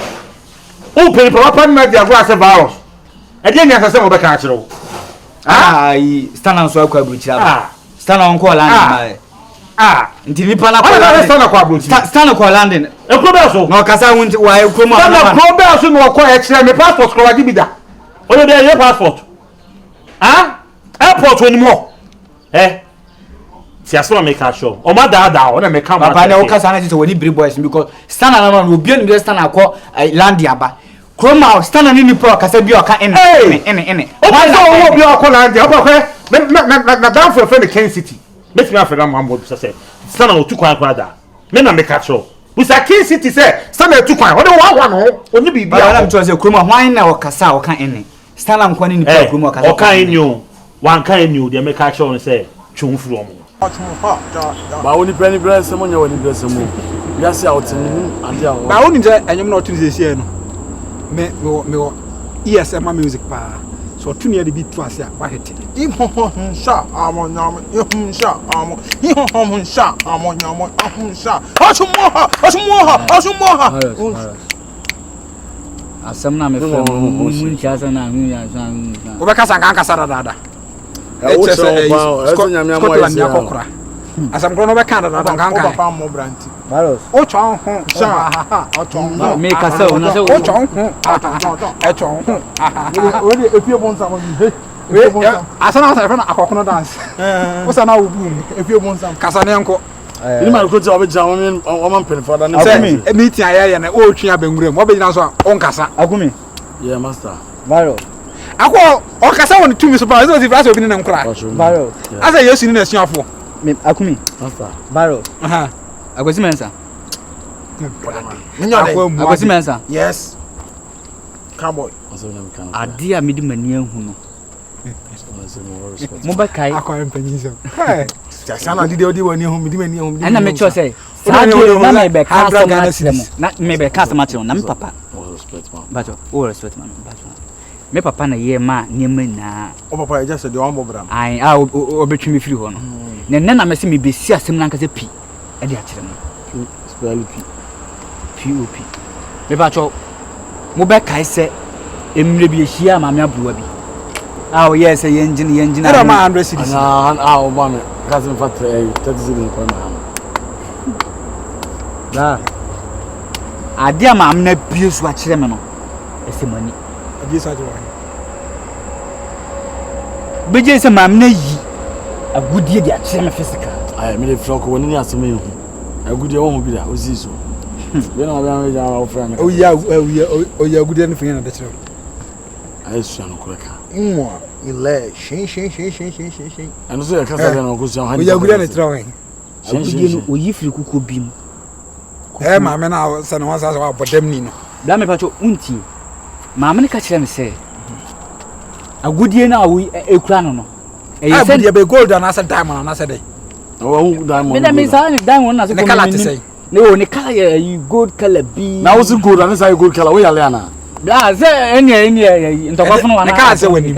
[SPEAKER 8] o pe papa na dia go ase virus e je nya se mo be kan akire wo
[SPEAKER 7] stana so akwa bruchira stana on call landing nti nipa na
[SPEAKER 8] call stana kwa bruchira
[SPEAKER 7] stana call landing
[SPEAKER 8] e ko be so
[SPEAKER 7] no kasa won wa e ko mo
[SPEAKER 8] stana ko be so no ko e kire me passport ko waji bida o le be your passport airport woni mo si aso make sure o ma da o na me come
[SPEAKER 7] papa na o kasa na ti so woni bri boys because stana na no obi ni stana ko land aba Kroma stand ni nipa kasa bi oka ene
[SPEAKER 8] o ba so wo bi okola ndi oba kwe na down for friend Ken City make me afeda mambo bi say stand na otukwan kwa da me na me ka cho we say Ken City say stand na otukwan o de wa no onye bi bia
[SPEAKER 7] na mto say kroma hwan na okasa oka ene stand na nkwa ni nipa kroma okasa
[SPEAKER 8] oka enyo wan kan enyo de me ka cho no say twumfuru omo
[SPEAKER 1] ba woni brand brand se mo nya woni brand se mo ya se outin ade a
[SPEAKER 6] ba woni je enyem na otun se no me ESM music pa so tuni ya de bi to ase a wa hete
[SPEAKER 4] sha amonyam sha sha amonyam sha asumuha
[SPEAKER 7] asam na me fam mun chasa na hu ya san
[SPEAKER 6] o be kasa kan kasa dada Scotland ya kokora asam krono be kan da kan
[SPEAKER 4] papa mo branti
[SPEAKER 7] Virus.
[SPEAKER 6] o chon ho
[SPEAKER 4] sha o chon
[SPEAKER 7] Me kasa o na se
[SPEAKER 6] o chon ho e chon ho
[SPEAKER 4] we dey efie bonsam he
[SPEAKER 6] asana asa na akokono dance o sa na wo bu
[SPEAKER 4] efie bonsam
[SPEAKER 6] kasa ne nko
[SPEAKER 4] ni ma ko ti obejja o man pen for da ne
[SPEAKER 6] say meeting ayaya na o twa benwure mo obejina so on kasa
[SPEAKER 7] Akumi.
[SPEAKER 4] yeah master
[SPEAKER 7] Virus.
[SPEAKER 6] akọ o kasa won tumi so pa so ti fast obi ne nkura
[SPEAKER 7] Virus.
[SPEAKER 6] asa yesu ni na suafo
[SPEAKER 7] Me Akumi.
[SPEAKER 4] master
[SPEAKER 7] Virus.
[SPEAKER 6] aha
[SPEAKER 7] Akwesi mensa.
[SPEAKER 6] akwasi
[SPEAKER 7] mensa.
[SPEAKER 4] yes cowboy
[SPEAKER 7] Ade a medi mani ahu no. Mo ba kai.
[SPEAKER 6] akọ empanyizo
[SPEAKER 4] sana dide odi wani hu midi mani hu
[SPEAKER 7] Ana me cho say. Sadio na me be cast na me be cast match na me papa.
[SPEAKER 4] respect man
[SPEAKER 7] Bacho, o respect man. Bacho. Me papa na ye ma niam na.
[SPEAKER 4] o papa just say the one bobram
[SPEAKER 7] Ai a obetwi me firi ho no. Na me se me be si asem na nka se pi. E de a kire mo.
[SPEAKER 4] spell
[SPEAKER 7] POP. Me bacho. Mo be kai se emre bi ehia ma me abruwa bi. Ah yes, engine.
[SPEAKER 6] era ma 100 cities
[SPEAKER 4] o ba me kasim fat 30 cedis ko na
[SPEAKER 7] da. Ade a ma amna bie so a kire me no. Ese mani.
[SPEAKER 6] abi sa jo
[SPEAKER 7] Beje se ma amna yi. Agudie de a kire me physical.
[SPEAKER 4] ai me le flock woni ni asem yi hu agudie wo hu bi da o si so be na obi am ja o friend
[SPEAKER 6] o ya gude ne fanya na da kire
[SPEAKER 4] ai su no kureka
[SPEAKER 1] Mwa, ile, shin.
[SPEAKER 4] anu so ya kasa be na ko so
[SPEAKER 6] o ya gude ne tire
[SPEAKER 7] Agudie no oyi firi kuko bi mu.
[SPEAKER 6] ma me na sa na wa sa wa bodam ni no
[SPEAKER 7] Da me pacho unti. Ma me ka kire me se. Agudie na awi ekura no no. E
[SPEAKER 6] ah gude be gold na sa diamond na sa dey
[SPEAKER 4] o hu diamond
[SPEAKER 7] Me da me sa ni diamond na so
[SPEAKER 6] ne kala te say
[SPEAKER 7] Ne o ne kala ya gold color bi.
[SPEAKER 4] na wo si gold na say gold color we yale ana
[SPEAKER 7] Da ze eni ntokwa funu wana.
[SPEAKER 6] ne kala se wani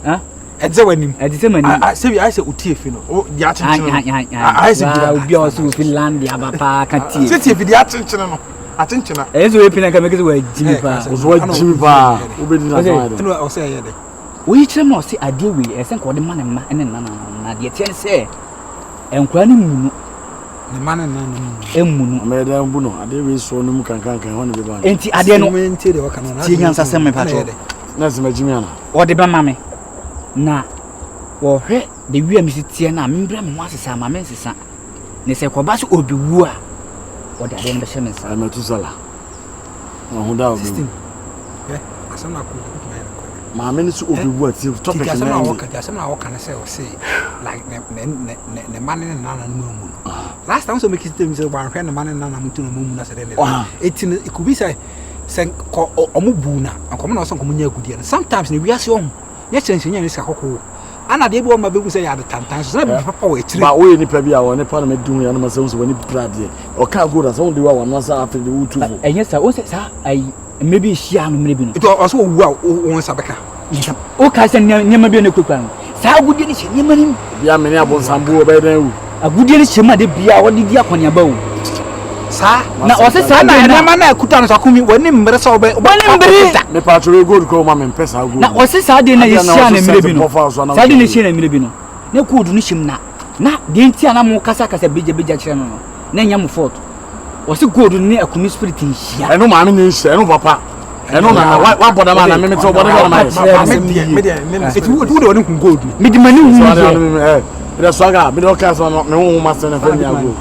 [SPEAKER 7] Ha?
[SPEAKER 6] edze wani
[SPEAKER 7] E di se mani.
[SPEAKER 4] say I say utie fi no o ya chinchin
[SPEAKER 7] Ai se bi o so Finland ya ba pa ka tie.
[SPEAKER 4] tie fi dia chinchin no atinchina
[SPEAKER 7] E zo epi na ka me ke we jimi pa.
[SPEAKER 4] o so jimi ba o be di na so
[SPEAKER 6] tinu o say ye dey
[SPEAKER 7] Oyi kire mo se ade we e se nko de ma ne ma ene na de tie ne se enkura ne munu
[SPEAKER 6] ne man na
[SPEAKER 7] emunu.
[SPEAKER 4] me da mbu no ade we so no mu kankan ho ne be ba
[SPEAKER 7] Enti ade no
[SPEAKER 6] mente de waka no na
[SPEAKER 7] tie nyansa se me pacho.
[SPEAKER 4] na se ma jimi ana
[SPEAKER 7] O de ba ma me na wo hwe de wi amisi tie na me bra me ho asesa ma me nsesa ne se ko ba so obi wu a o de ade no be hye me nsa.
[SPEAKER 4] ai ma tu sala no ho da obi
[SPEAKER 6] 16 asana ko
[SPEAKER 4] ma me ni so obi wu ati topic
[SPEAKER 6] na
[SPEAKER 4] na
[SPEAKER 6] asana waka na say o say like ne man na no mu last time so make it tell me say wan hwe ne man na mutu no mu na say dey etin it could be say ko omo bu na akomo na so komo nya agudie no sometimes ne wiase o nya chenchen nya ne ska kokko ana de bi o ma be say ya de tantan so na bi papa o etire
[SPEAKER 4] ba o ye ni pa bi a woni pa na me dun ya no ma se so woni brade o ka go da so de wa wan sa afi de wutu fo
[SPEAKER 7] Enye sa o se sa ai maybe hia no mre bi no.
[SPEAKER 6] it o so wu a o sabeka
[SPEAKER 7] O ka se nyema bi no kwakwa no. Sa agudie ni hye nyema ni
[SPEAKER 4] bia me ni abon sambo o be dan wu
[SPEAKER 7] agudie ni hye ma de bia wo de di akonia ba wo.
[SPEAKER 6] sa
[SPEAKER 7] Na o se sa
[SPEAKER 6] na
[SPEAKER 7] na
[SPEAKER 6] man na kuta no so akumi woni mbere so be
[SPEAKER 4] me pa tro gold ko ma me pesa gold
[SPEAKER 7] na o se sa de na ye hia na mre bi no. Sa de na hye na mre bi no. Ne kudu ni hyem na de ntia na mo kasa beja kire no no. Na nya mo fort. O se gold ni akumi spirit hia.
[SPEAKER 4] eno ma me ni hye eno papa eno na wa boda ma na me to boda ma
[SPEAKER 6] me it would woni kun gold
[SPEAKER 7] Me di mani hu
[SPEAKER 4] so ida swaga me do ka so me hu ma se na fa ni ago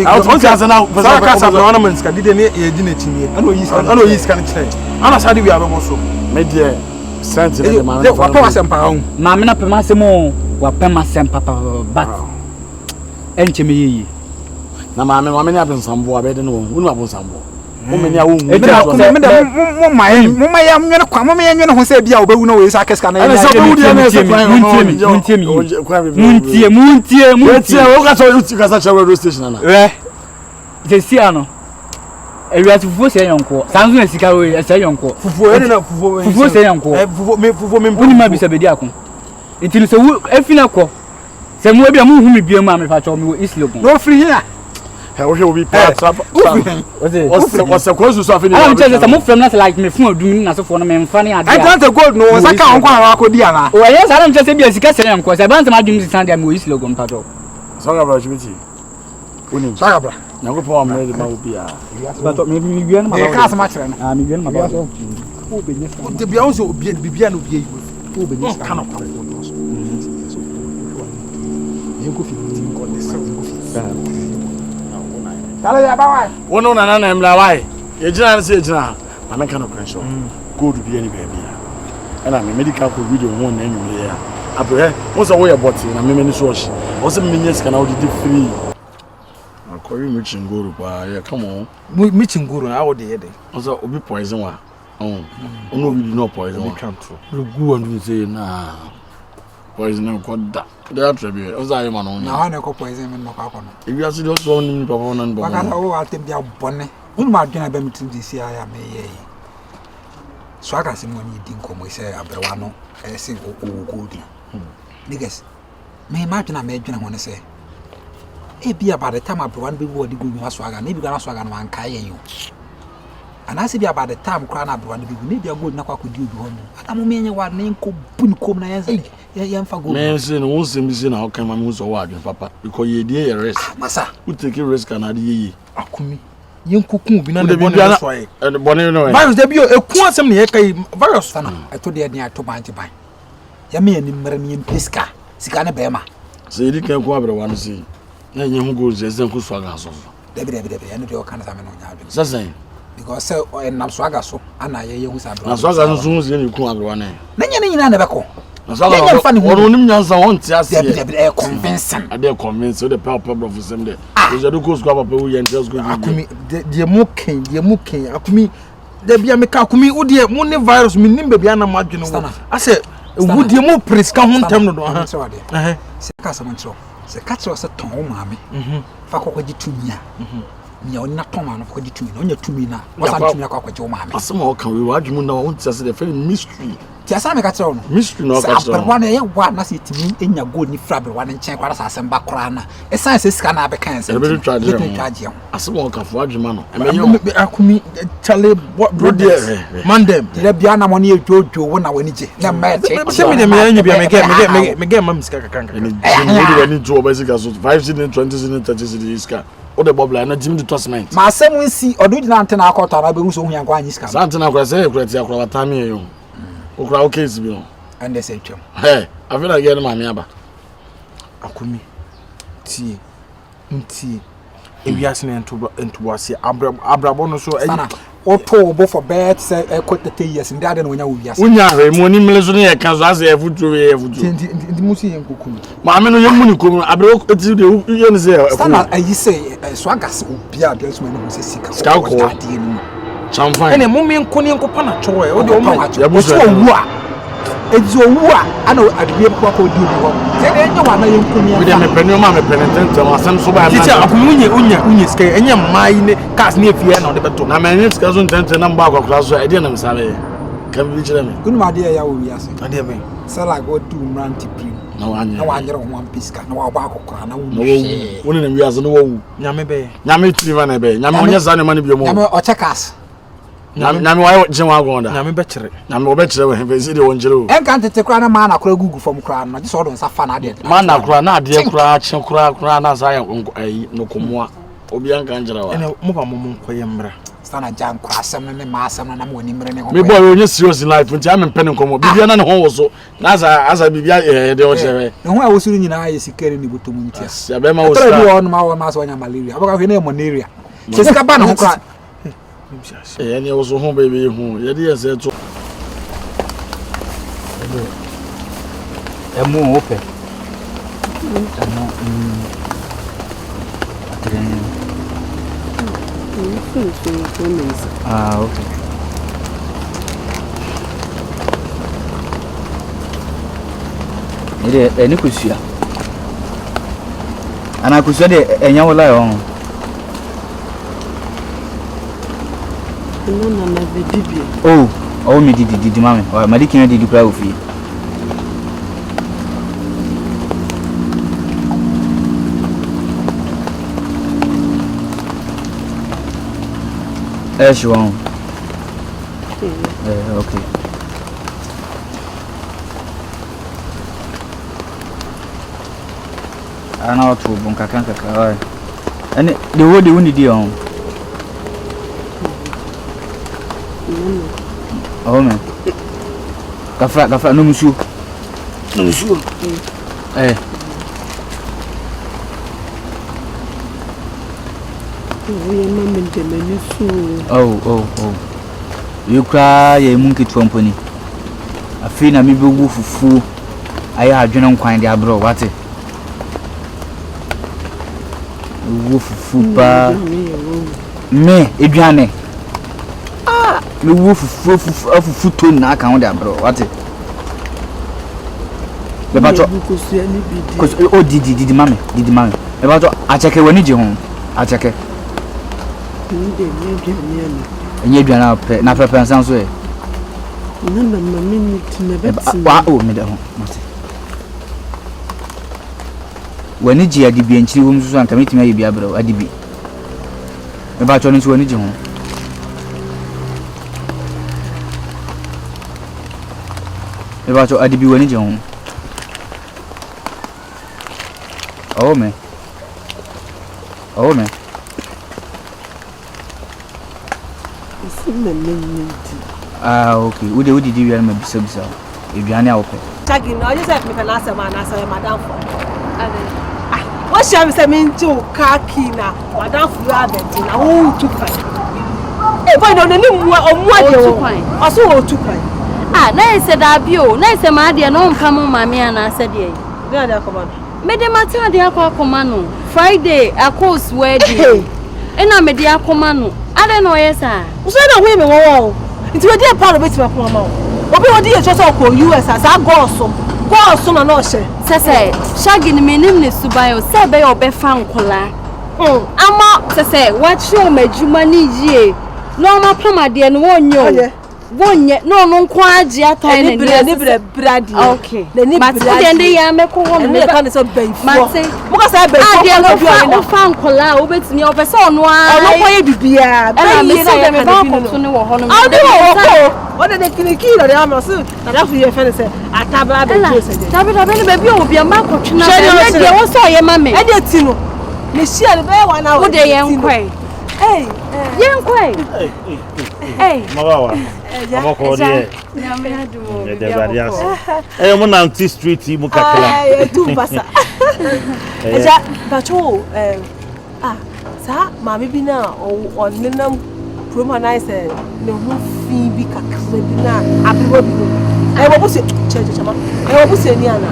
[SPEAKER 4] out ka se na
[SPEAKER 6] ka sa na man ska dide ne e di na chini ano yi ska ne kire ana sa de wi abemo so
[SPEAKER 4] me de sent de ma
[SPEAKER 6] wa pa wasempa ho
[SPEAKER 7] ma me na pema semo wa pema sem papa but enche me yi
[SPEAKER 4] na ma me ni abin sambo abede no unu abon sambo o me ni awu mu
[SPEAKER 6] me ya nwene kwa mo me ya nwene ho se bia obewu na we sa keska na
[SPEAKER 4] ya se bewu dia na se kwa muntie o ka so uti ka sa cha radio station na
[SPEAKER 7] je si ano ewia fufuo se yonko sanzu na sika we se yonko
[SPEAKER 6] fufuo ene na fufuo
[SPEAKER 7] se yonko
[SPEAKER 6] fufuo me
[SPEAKER 7] uni ma bisa bedi akon enti se wu efina ko se mu bia mu hu me bia mu amefa cho me islo gon
[SPEAKER 6] no free here
[SPEAKER 4] will be part of what's the course of it?
[SPEAKER 9] I'm telling you, some from not like me from doing as for me funny. I
[SPEAKER 6] don't go no, I can't go Diana.
[SPEAKER 9] Oh, yes, I don't just say yes, because I want to imagine this Sunday and we slogan paddle.
[SPEAKER 4] Sagabra Jimmy. Sagabra. Now go for me,
[SPEAKER 9] but maybe we are not much. I'm going to
[SPEAKER 4] the Beyonce Bibiano be who be this kind of you go 15 on this. One on an am why. You just say, I'm a kind of pressure. Go to be any baby. And I'm a medical video one anyway. I pray, what's a way about it? I'm a mini source. What's a minutes can I do free? I'll call you Mitching Guru. Come on. Mitching Guru, I would hear it. Also, be poison. Oh, no, we do not poison. We come through. You go and say, nah. Poison and called that. They are tribute. As I am on now, I know poison and no papa. If you are still one papa and Bonnie, I'll take their bonnet. Who might get a bem to this year? I may. So I can see money didn't come. We say, Abrano, a single good. Niggas, may imagine I made you want to say. It be about the time I brought the word, the swagger, maybe gonna swagger and carry you. And I see about the time crying up one people, maybe a good knock could do one. I don't mean what name could come nice. Yeah, for good. Man, saying, won't see me how come I move so wide, papa, because you dear rest. Massa, who take a risk and I did. Akumi, young cuckoo, be not the bonnet and the bonnet. Virus debut, a quantum virus. I told you near to buy. Yami and Maramian Pisca, Sicana Bema. So you can't go over one see. Then you go just then who's swagger. Debbie, and your kind of time on your because so and swagger so and I use a swagger soon you come one. Then you never call. So funny one want to convincing. I dare convince the problem of some day. Is a good squab and just go. The mooking, Akumi, there be a Makakumi, would dear money virus, me nimble be an margin. I said, would you more praise come on time? No, sorry. Casamancho. The catcher was a tone, mammy. Fakoji to me. Me on not Tom of Cogitu, on your 2 minutes. What's up to me? Your mamma. Some more can we watch you know, just a very mystery. Tiasama got on mystery, no, but 1 year, what must it mean in your good frabber one and check what I send back crana. A science is can have a cancer. I charge you. A small of Wajimano. I mean, I could meet Charlie, what brought there? Monday, the Biana money Jojo when I went it. Send me the man you be again, Mam's Kaka. And it's 2 bicycles, 5 cents, 20 cents, 30 cents. O the bubble na Jim the tossment. Ma sem we see original antenna akota na be so hu yan kwa nyiska. Sa antenna kwa say ekurati akwa watame yo. Okura o case bi no. And they say twem. Hey, I feel like getting mama aba. Akumi. Ti. Nti. Ewiase na ento wase abrabo no so Oto bo for bed say quote 30 years ndi ade no nya wo wiase. Unya hwe mo ni melezo ne yeka so ase efutu we efutu. Ndi musi yen kokunu. Ma me no yemu ni komu abre oti de ye ne say. Sana ayi say swagas obia de so no say sika. Sika ko. Chamfan. Ene mo me nko ni nko pa na chowe. O de o mo. Ya bu so wu a. Eji owu a ana adibie kwa ko di obi ho. Say de nya wa na yen ko ni. We de me penu ma me penitente ma asem so ba na. Titi akumunye unya sika enya mai ne cars ne fie na o de beto. Na me sika so ntente na mba akwa so e de na msabe. Kan bi kire me. Kunu ma de ya wo wiase. Ade be. Say like what do mranti prim. Na wanyere ho one piece ka na wa ba akokora na wo. Woni na wiase no wo. Nyame be. Nyame triva na be. Nyame onye za ne ma ne bi mo. Nyame o checkers. Nyame wa jinwa gonda. Nyame be kire. Nyame o be kire we he se de wonjere o. En kan tete kra na ma na kra gugu from kra na just odon safa na ade. Ma na kra na ade kra che kra na sa ya no komoa. Obi an kan jira wa. Ene mo ba mo nkoye mra. Sana jan kra asem ne ma asem na mo ni mre ne ho. Me boy onye serious in life nti am mpene nkomo. Bibia na ne ho wo so. Na asa bibia de o chere. Ne ho a wo suru nyina aye sikere ni botomu ntia. Ya be ma wo sa. Tara bi won ma wo ma so nya malaria. Abaka hwe na malaria. Se sika ba na ho kra. And you also home baby home. Yeah, yes, it's a more open. Okay. It is any question. And I could say, and you will lie on. Oh, me did mama. Or my dicky did cry with you.
[SPEAKER 7] Sure. Okay. I know to bunka kanka. And the word you need on. Oh man. Kafa no musu. No musu. Oh. You cry a monkey company. I feel na me be wo fufu. Aye adwene nkwan de abro wate. Wo fufu pa. Me eduane. Me wo fufu to na aka ho de abro wate. Le bato. Cause oh didi mame. Le bato acheke wani je ho. Acheke. Enye duana pe na pepe nsan so e.
[SPEAKER 1] Na mama ni tina beti.
[SPEAKER 7] Wa o me de ho. Wani ji adibi enchiri wo msusu anka metimi aye bia bro adibi. Me ba cho ni so wani ji ho. Me ba cho adibi wani ji ho. Oh me. Okay. Would you do my business? If you are now open.
[SPEAKER 3] Tagging, I just have me can answer my answer, madam. What shall we say? Mean to khaki na, madam Fluabet. I won't to fight. Eh, boy, no, I saw 2 points.
[SPEAKER 2] Nice said Abio, nice, my dear, no come on, mammy, and I said, yea.
[SPEAKER 3] There, come on.
[SPEAKER 2] Medemata de Aquamano. Friday, a course wedding. And I'm a dear commano. I don't know, yes, sir.
[SPEAKER 3] So I don't women all. It's a dear part of it, my poor mouth. What do you just call US as I go so and no say. Say, shagging me name is to buy or say, bay or be found collar. I'm out to say, what show made you money ye? No, my plumber, dear, and one yet, no, quite yet, tiny brady. Okay, the name of the Yamako woman, the kind of baby. Because I found collar over to me over so no, I don't be and I miss them about to know what are they killing or the armor suit? And after your friend said, I tabla baby will be a mark of China. I saw your mammy. I did see no. Monsieur, the bear 1 hour day, young quay. Hey, young quay. Hey,
[SPEAKER 8] Marawa. I'm a cordial. I'm on Nancy Street, Mukaka.
[SPEAKER 3] 2 passa. But sir, Mammy be now or on Minam Promanize no Phoebe Cacrabina. I will say, Church, I will say, Niana.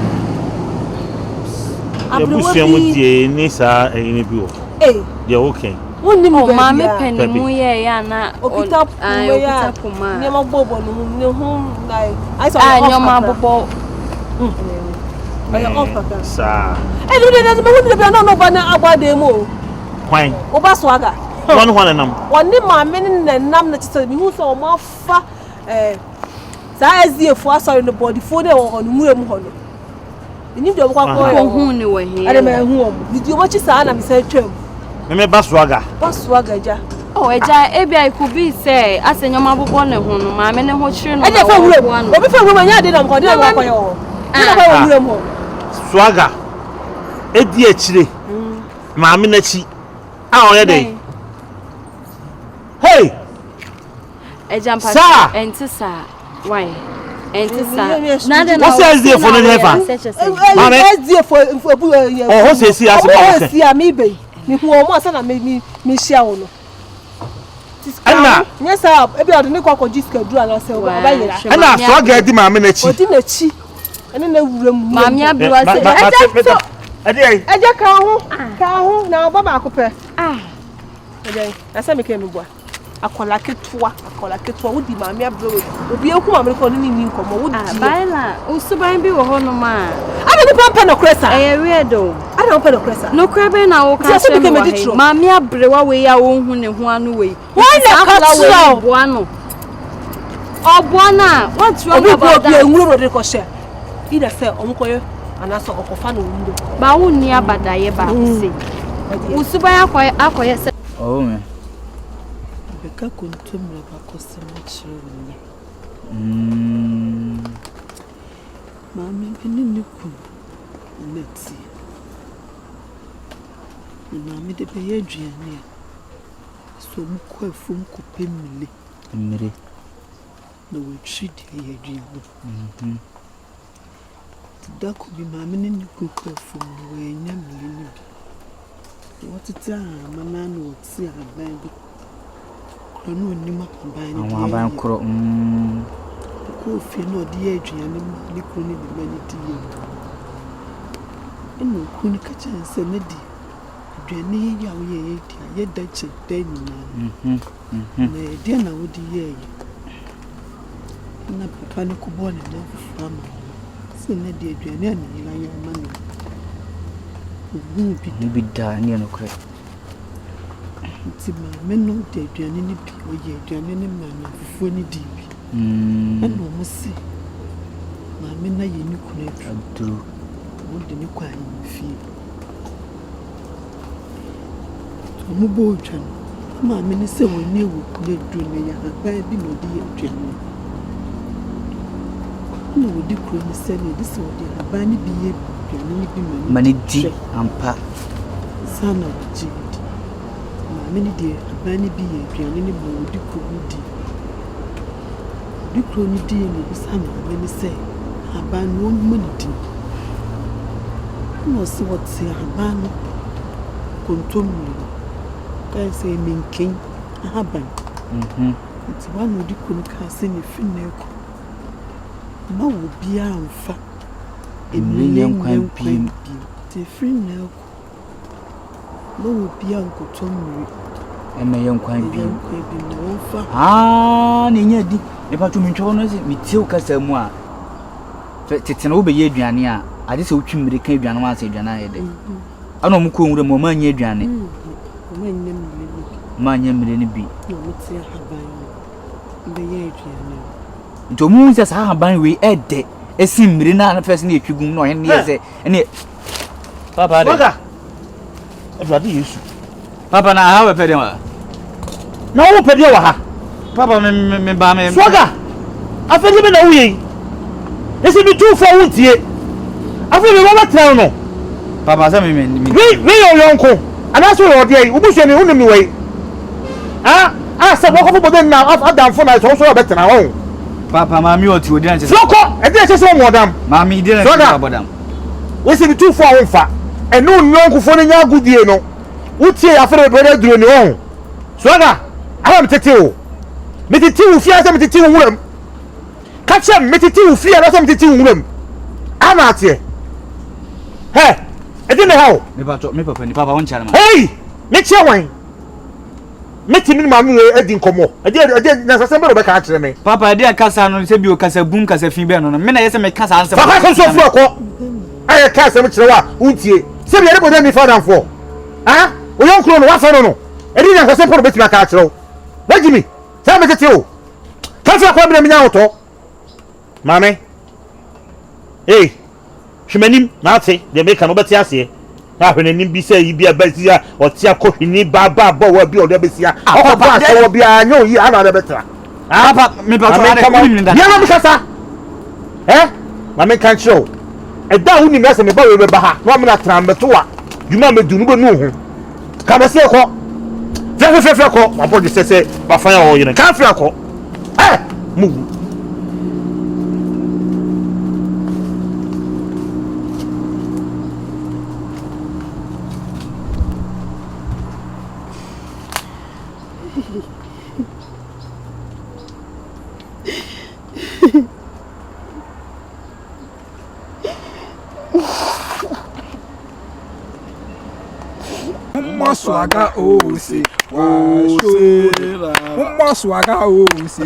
[SPEAKER 3] I will say, Nisa, and you. Eh, you're okay.
[SPEAKER 2] Mammy Penny, Yana, Okita,
[SPEAKER 3] near Bobo, no home like I
[SPEAKER 2] saw your marble.
[SPEAKER 3] Sir, I don't know about them all.
[SPEAKER 8] Why?
[SPEAKER 3] Obaswaga.
[SPEAKER 8] One and
[SPEAKER 3] one name, my men and numb that said, you saw more far. That's the force in the body for the on Muram Honor. You need to walk home. I don't know whom. Did you watch his son? I'm said,
[SPEAKER 8] me Baswaga.
[SPEAKER 3] Baswaga.
[SPEAKER 2] Oh, I could be say, as in your mother born at home, my men and what children. I
[SPEAKER 3] never one. But before when I didn't go down,
[SPEAKER 8] Swaga. ADHD. Mammy Netchi. Already. Hey!
[SPEAKER 2] A jump, sir, and to sir. Why? And to sir.
[SPEAKER 8] What's the for the heaven? Oh, what's the see
[SPEAKER 3] me? Me who almost made me share. Yes, sir. Maybe I don't know just do and I say, and
[SPEAKER 8] I saw get the mammy
[SPEAKER 3] Netchi. And then the room, Mammy, I just can't now, Baba Cooper. That's how I became a boy. I call like it would be my mere blow. Would be a woman calling in income. Would I also buy and be a honor man? I don't pen of cressa. I weirdo. I don't pen of cressa. No crabbing now. Mamma brewa way our own in one way. Why not Buano? Oh, Buana, what's wrong about that? You ricochet. Either say Uncle and I saw a fan window. Bao near Badayeba. Usubaya, oh, man.
[SPEAKER 1] Beka kuntumre bakosema chirwe. Mami binini ku neti. Mami de beye aduane a. So mukọ afum kope mmire. Na wetri de ye aduane. Dako bi mami ni ku afum no we nya mmire ni bi. Wotita mama no woti aban bi. Krono onima aban ni.
[SPEAKER 7] Aban kro.
[SPEAKER 1] Ko fi no de aduane ma ni krono bi ma ni di ye. Eno ku ni ka chanse na di. Aduane ya wo ye di ye da che da ni. Na de na wo di ye. Na papa ni ko bo ni na fama. Se na de aduane ani la ya ma ni.
[SPEAKER 7] Bi da ni no kre.
[SPEAKER 1] Ti ma meno de aduane ni bi o ye aduane ni ma na fufu ni di bi. Eno mo se. Ma me na ye ni ku na
[SPEAKER 7] Abduru.
[SPEAKER 1] Wo de ni kwa yi fi. Mo bo twan. Ma me ni se wo ni ewu ku na du ne ya ba bi no di ye aduane. Na wo di ku ni se ni di se wo di ba ni bi ye aduane ni bi ma
[SPEAKER 7] ni di ampa.
[SPEAKER 1] Sana ji. Many dear, a banny be a piano more dico di. Dico ni dear, and son, let me say, a ban one minute. No, see what say a ban contumely. I say, mean king, a ban. It's one who couldn't cast any finneck. No, be a fat. A million quite be the free milk. No, be Uncle Tom.
[SPEAKER 7] And my young quite be
[SPEAKER 1] no far.
[SPEAKER 7] Ninya di. If I to me, me till Casamoa. It's an over year, Jania. I just hope you make a Jana say Jana. I don't know who the moment ye Jani. My name be. To moons as I have been we add day. A sim, Rina, first near you go no and yes, and it. Papa, Papa, now how a pedal. No pedal. Papa, me bam. Swagger, I feel even away. This will be too far with you. I feel over town. Papa, some men, we your uncle, and that's what day, who push any only way. I said, walk over there now. I've done for nights also better now. Papa, mammy, or two dances. So, and there's just one more damn. Mammy didn't know about them. We see the too far in fact. And no longer for any good deal. No, would say after a brother doing your own. Swagger, I am Tito. Met the two fears of the two women. Catch them, met the two fear of the two women. I'm out here. Hey, I didn't know how. Me, Papa, one child. Hey, make your wine. Met him in my mirror, I didn't come more. I did not assemble back at me. Papa, I did Casa on the Sabu Casa Boom Casa Fiber on a minute. I make Casa answer. Papa, come so far. I can't say much. Won't you? Say, you never me for for. Ah, we don't clone what's on. I didn't have a simple bit of my castle. What Jimmy? Tell me that you can't come in now. Mammy, hey, she made him not say they make an obetiasi. When him be say you be a besia or tia cook in Baba will be on the besia. Oh, Papa, will be I know you are not better. Ah, Papa, me, Papa, eh? Mammy can't show. A down in messing about the Baha, 1 minute time, but 2. You mamma do not know. Come and say, Fair, my body says, Buffalo, you can't feel. Eh, move.
[SPEAKER 6] Swagger, oh, see, swagger, oh, see,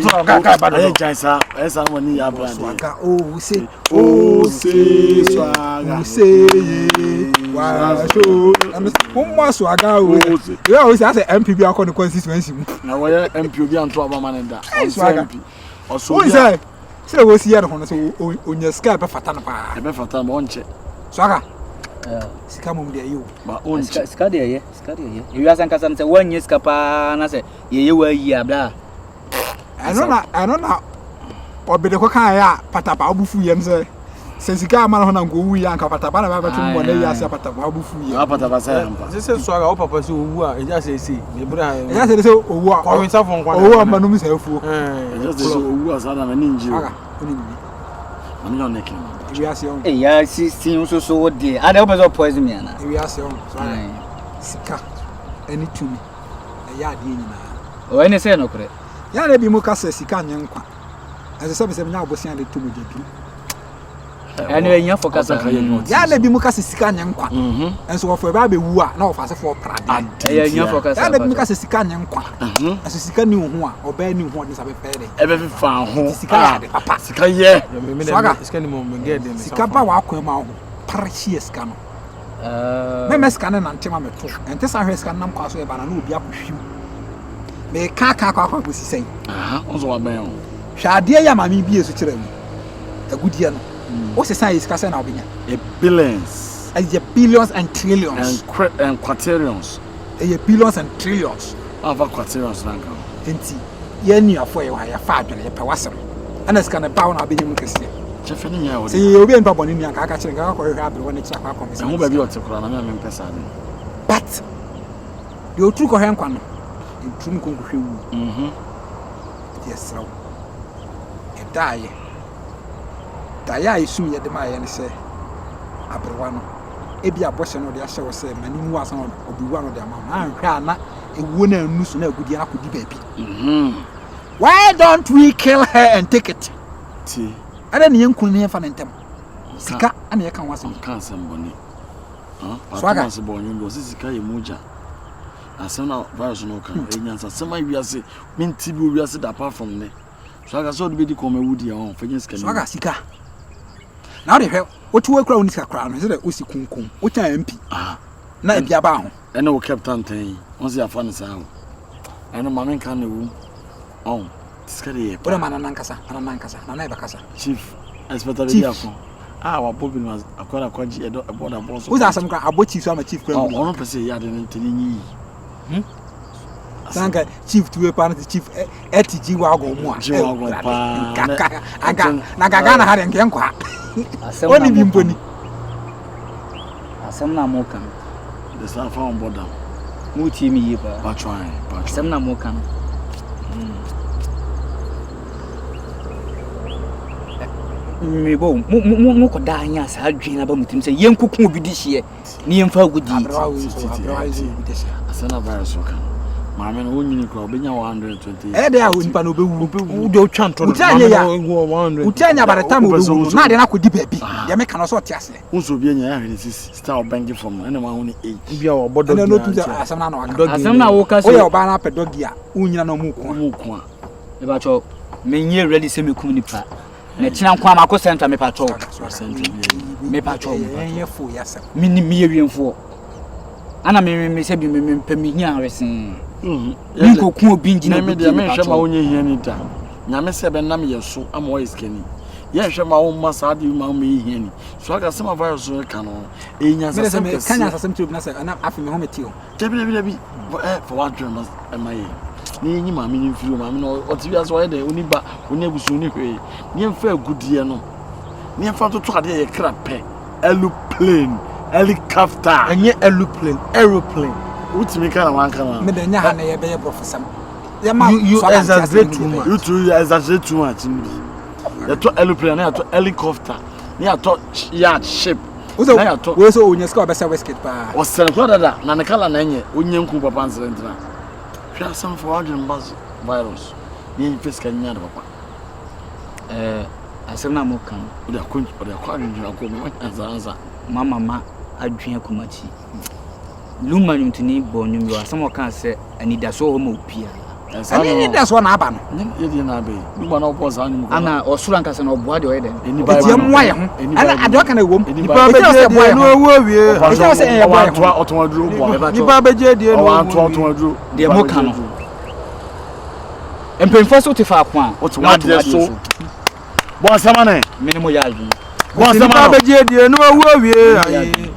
[SPEAKER 6] you always have an MPB on the constituency.
[SPEAKER 4] Now, where MPB and Trouble Man and that
[SPEAKER 6] swagger. Also, say, we'll see on your scalp of Fatana. Swagger. sika mum de ayo
[SPEAKER 7] ba on sika de ye you asan kasam say one year sika pa na say ye wa yi abla
[SPEAKER 6] ano na obede ko kan ya patapa obufu yem say sika amana ho na ngo wu ya nka patapa na ba betu mo na ya say patapa obufu yem
[SPEAKER 8] patapa say ampa
[SPEAKER 10] se so aga o papa se owu a eja say me bra
[SPEAKER 6] eja say owu a
[SPEAKER 10] ko winsa fon kwa
[SPEAKER 6] owu amanu mi say afuo
[SPEAKER 8] eja say owu a sada na ninji
[SPEAKER 6] aga oni mi
[SPEAKER 8] ami on nekin
[SPEAKER 6] we are saying
[SPEAKER 7] ya si so de ada o bezo poison me na
[SPEAKER 6] we are saying so sika any to me ya de nyina
[SPEAKER 7] o ene say no kure
[SPEAKER 6] ya na bi mu ka say sika nyenkwa ase se nya obosia de to me de bi
[SPEAKER 7] anyway nya focus
[SPEAKER 6] ya na bi mu ka say sika nyenkwa enso wo fo ba be wu a na wo fa se fo prade
[SPEAKER 7] ya nya focus
[SPEAKER 6] ya na bi mu ka say sika nyenkwa ase sika ni ho a oba ni ho de sa be fere
[SPEAKER 8] ebe fi fa ho
[SPEAKER 6] sika ya de papa
[SPEAKER 8] sika ye
[SPEAKER 10] sika ni mo ngede me
[SPEAKER 6] sika ba wa kwa ma ho parachie sika no me meska na ntema meto ente sa hwe sika nam kwa so e ba na obi akohwim me ka kwa bosisai
[SPEAKER 8] onzo wa ben
[SPEAKER 6] hwade ya mami bi esu kire mu agudie no o se san sika se na obenya
[SPEAKER 8] billions
[SPEAKER 6] billions and trillions
[SPEAKER 8] and quadrillions
[SPEAKER 6] billions and trillions
[SPEAKER 8] ava quadrillions nanga
[SPEAKER 6] enti ye ni afo ye wa ya fa adwene ye pe wasem ana sika na bawo na obenya mu kese
[SPEAKER 8] chefe ni nya o
[SPEAKER 6] se obi en baboni ni aka kire nga ko hwe abre woni kira kwa komisa
[SPEAKER 8] ho ba bi o te kura na me mpesa ni
[SPEAKER 6] but de otru ko hwe nkwa no ntrum ko hwe wu yes raw daya isum ye de ma ye ne se abrewa no ebi abose no de ahye wo se mani mu asan obiwa no de ama na hwe ana ewu na anusu na agudi na kodi baabi why don't we kill her and take it ada ne yankun ne fa nentem sika ana ye kan wase
[SPEAKER 8] kan semboni patama se bonyo ndo sika ye muja asana virus no kan enyansa sema wiase minti bi wiase da apart from ne so aga so de be di come wudi on fenye sika
[SPEAKER 6] so aga sika na de hwe otu akura oni sika kra no se de osi kunkun o cha MP na bia ba ho
[SPEAKER 8] ene wo captain tan on se afa ne sa ho ene ma men kan ne wu on sika de ye
[SPEAKER 6] ora mana nankasa na e bakasa
[SPEAKER 8] chief inspector de afọ wa bobi no akwara kwaji edo border boss
[SPEAKER 6] uza asam ka abochi so ama chief kra
[SPEAKER 8] ono pese ya de ntenyi
[SPEAKER 6] Sanga chief tuwe pana chief etg wago mu a aga na gaga na hare nke nkwa oni bi mponi
[SPEAKER 7] asem na mo kan
[SPEAKER 8] the staff from border
[SPEAKER 7] mu ti mi yi ba
[SPEAKER 8] try
[SPEAKER 7] asem na mo kan mi bo mu ko da anya sa adwen na ba mutim se yenkuku obi di hie ni yemfa gudi
[SPEAKER 8] asana virus kan maame no wonyini kra obenya 120
[SPEAKER 6] de a nipa no obewu
[SPEAKER 10] de otwa nto
[SPEAKER 6] no utanya by the time obewu na de na kodi baabi de me kan so tiase
[SPEAKER 8] unso bi enya ya hwene sisi star bank from ene ma ho ni 8
[SPEAKER 10] bia wo bodo
[SPEAKER 6] na no tu asam na waka
[SPEAKER 7] asam na wo ka so
[SPEAKER 6] o ya oba na pedogi a unyina na mu ko
[SPEAKER 7] e ba cho menye ready se mekum nipa na china kwa ma ko center me patrol me patrol
[SPEAKER 6] ye fo yasa
[SPEAKER 7] mini mi yewiemfo ana me se bi me pemi hia resen nko ku obi ngina
[SPEAKER 8] me de me hwe ma onye hia ni da nyame se be nam ye so ama o iskani ye hwe ma wo ma sa de ma me hia ni so aga se ma virus so ka no enya sa se me
[SPEAKER 6] kanya sa sem na se ana afi me ho metio
[SPEAKER 8] bi for what dream am I ni nyi ma me ni firi ma me no o ti bia so ye de oni ba oni abusu ni hwe ni mfa agudie no ni mfa to ade ye kra pe aeroplane helicopter
[SPEAKER 10] enye aeroplane
[SPEAKER 8] utimi kana wankana
[SPEAKER 6] me de nya ha na ye be professor
[SPEAKER 10] you exaggerate too much
[SPEAKER 8] you exaggerate too much you to aeroplane you to helicopter you to yacht ship
[SPEAKER 6] na to we so onya ska obesa basket pa
[SPEAKER 8] o sen ko dada na ne kala na enye onye nku papa nsentra hwa sam for organ buzz virus ni face kan nya da papa
[SPEAKER 7] asem na mo kan
[SPEAKER 8] o da ko anjuna ko mo anza
[SPEAKER 7] mama adwen akumachi luma nyumtini bonyum yo asem o kan se anida so ho ma opia
[SPEAKER 6] ani da so na aba no
[SPEAKER 8] ye di na be luma na obo za nyum ko
[SPEAKER 7] ana osura nka se na oboa de oyede
[SPEAKER 8] eni ba
[SPEAKER 6] ye mo aye ho ana ado kan ewom
[SPEAKER 10] nipa beje die no owo wie
[SPEAKER 6] ita se e boa
[SPEAKER 8] to otomaduro bo
[SPEAKER 10] nipa beje die no
[SPEAKER 8] otomaduro
[SPEAKER 7] de mo kan no empemfo so te fa ko a
[SPEAKER 8] otomaduro so bo asama ne
[SPEAKER 7] minimo ya adwen
[SPEAKER 10] bo asama beje die no owo wie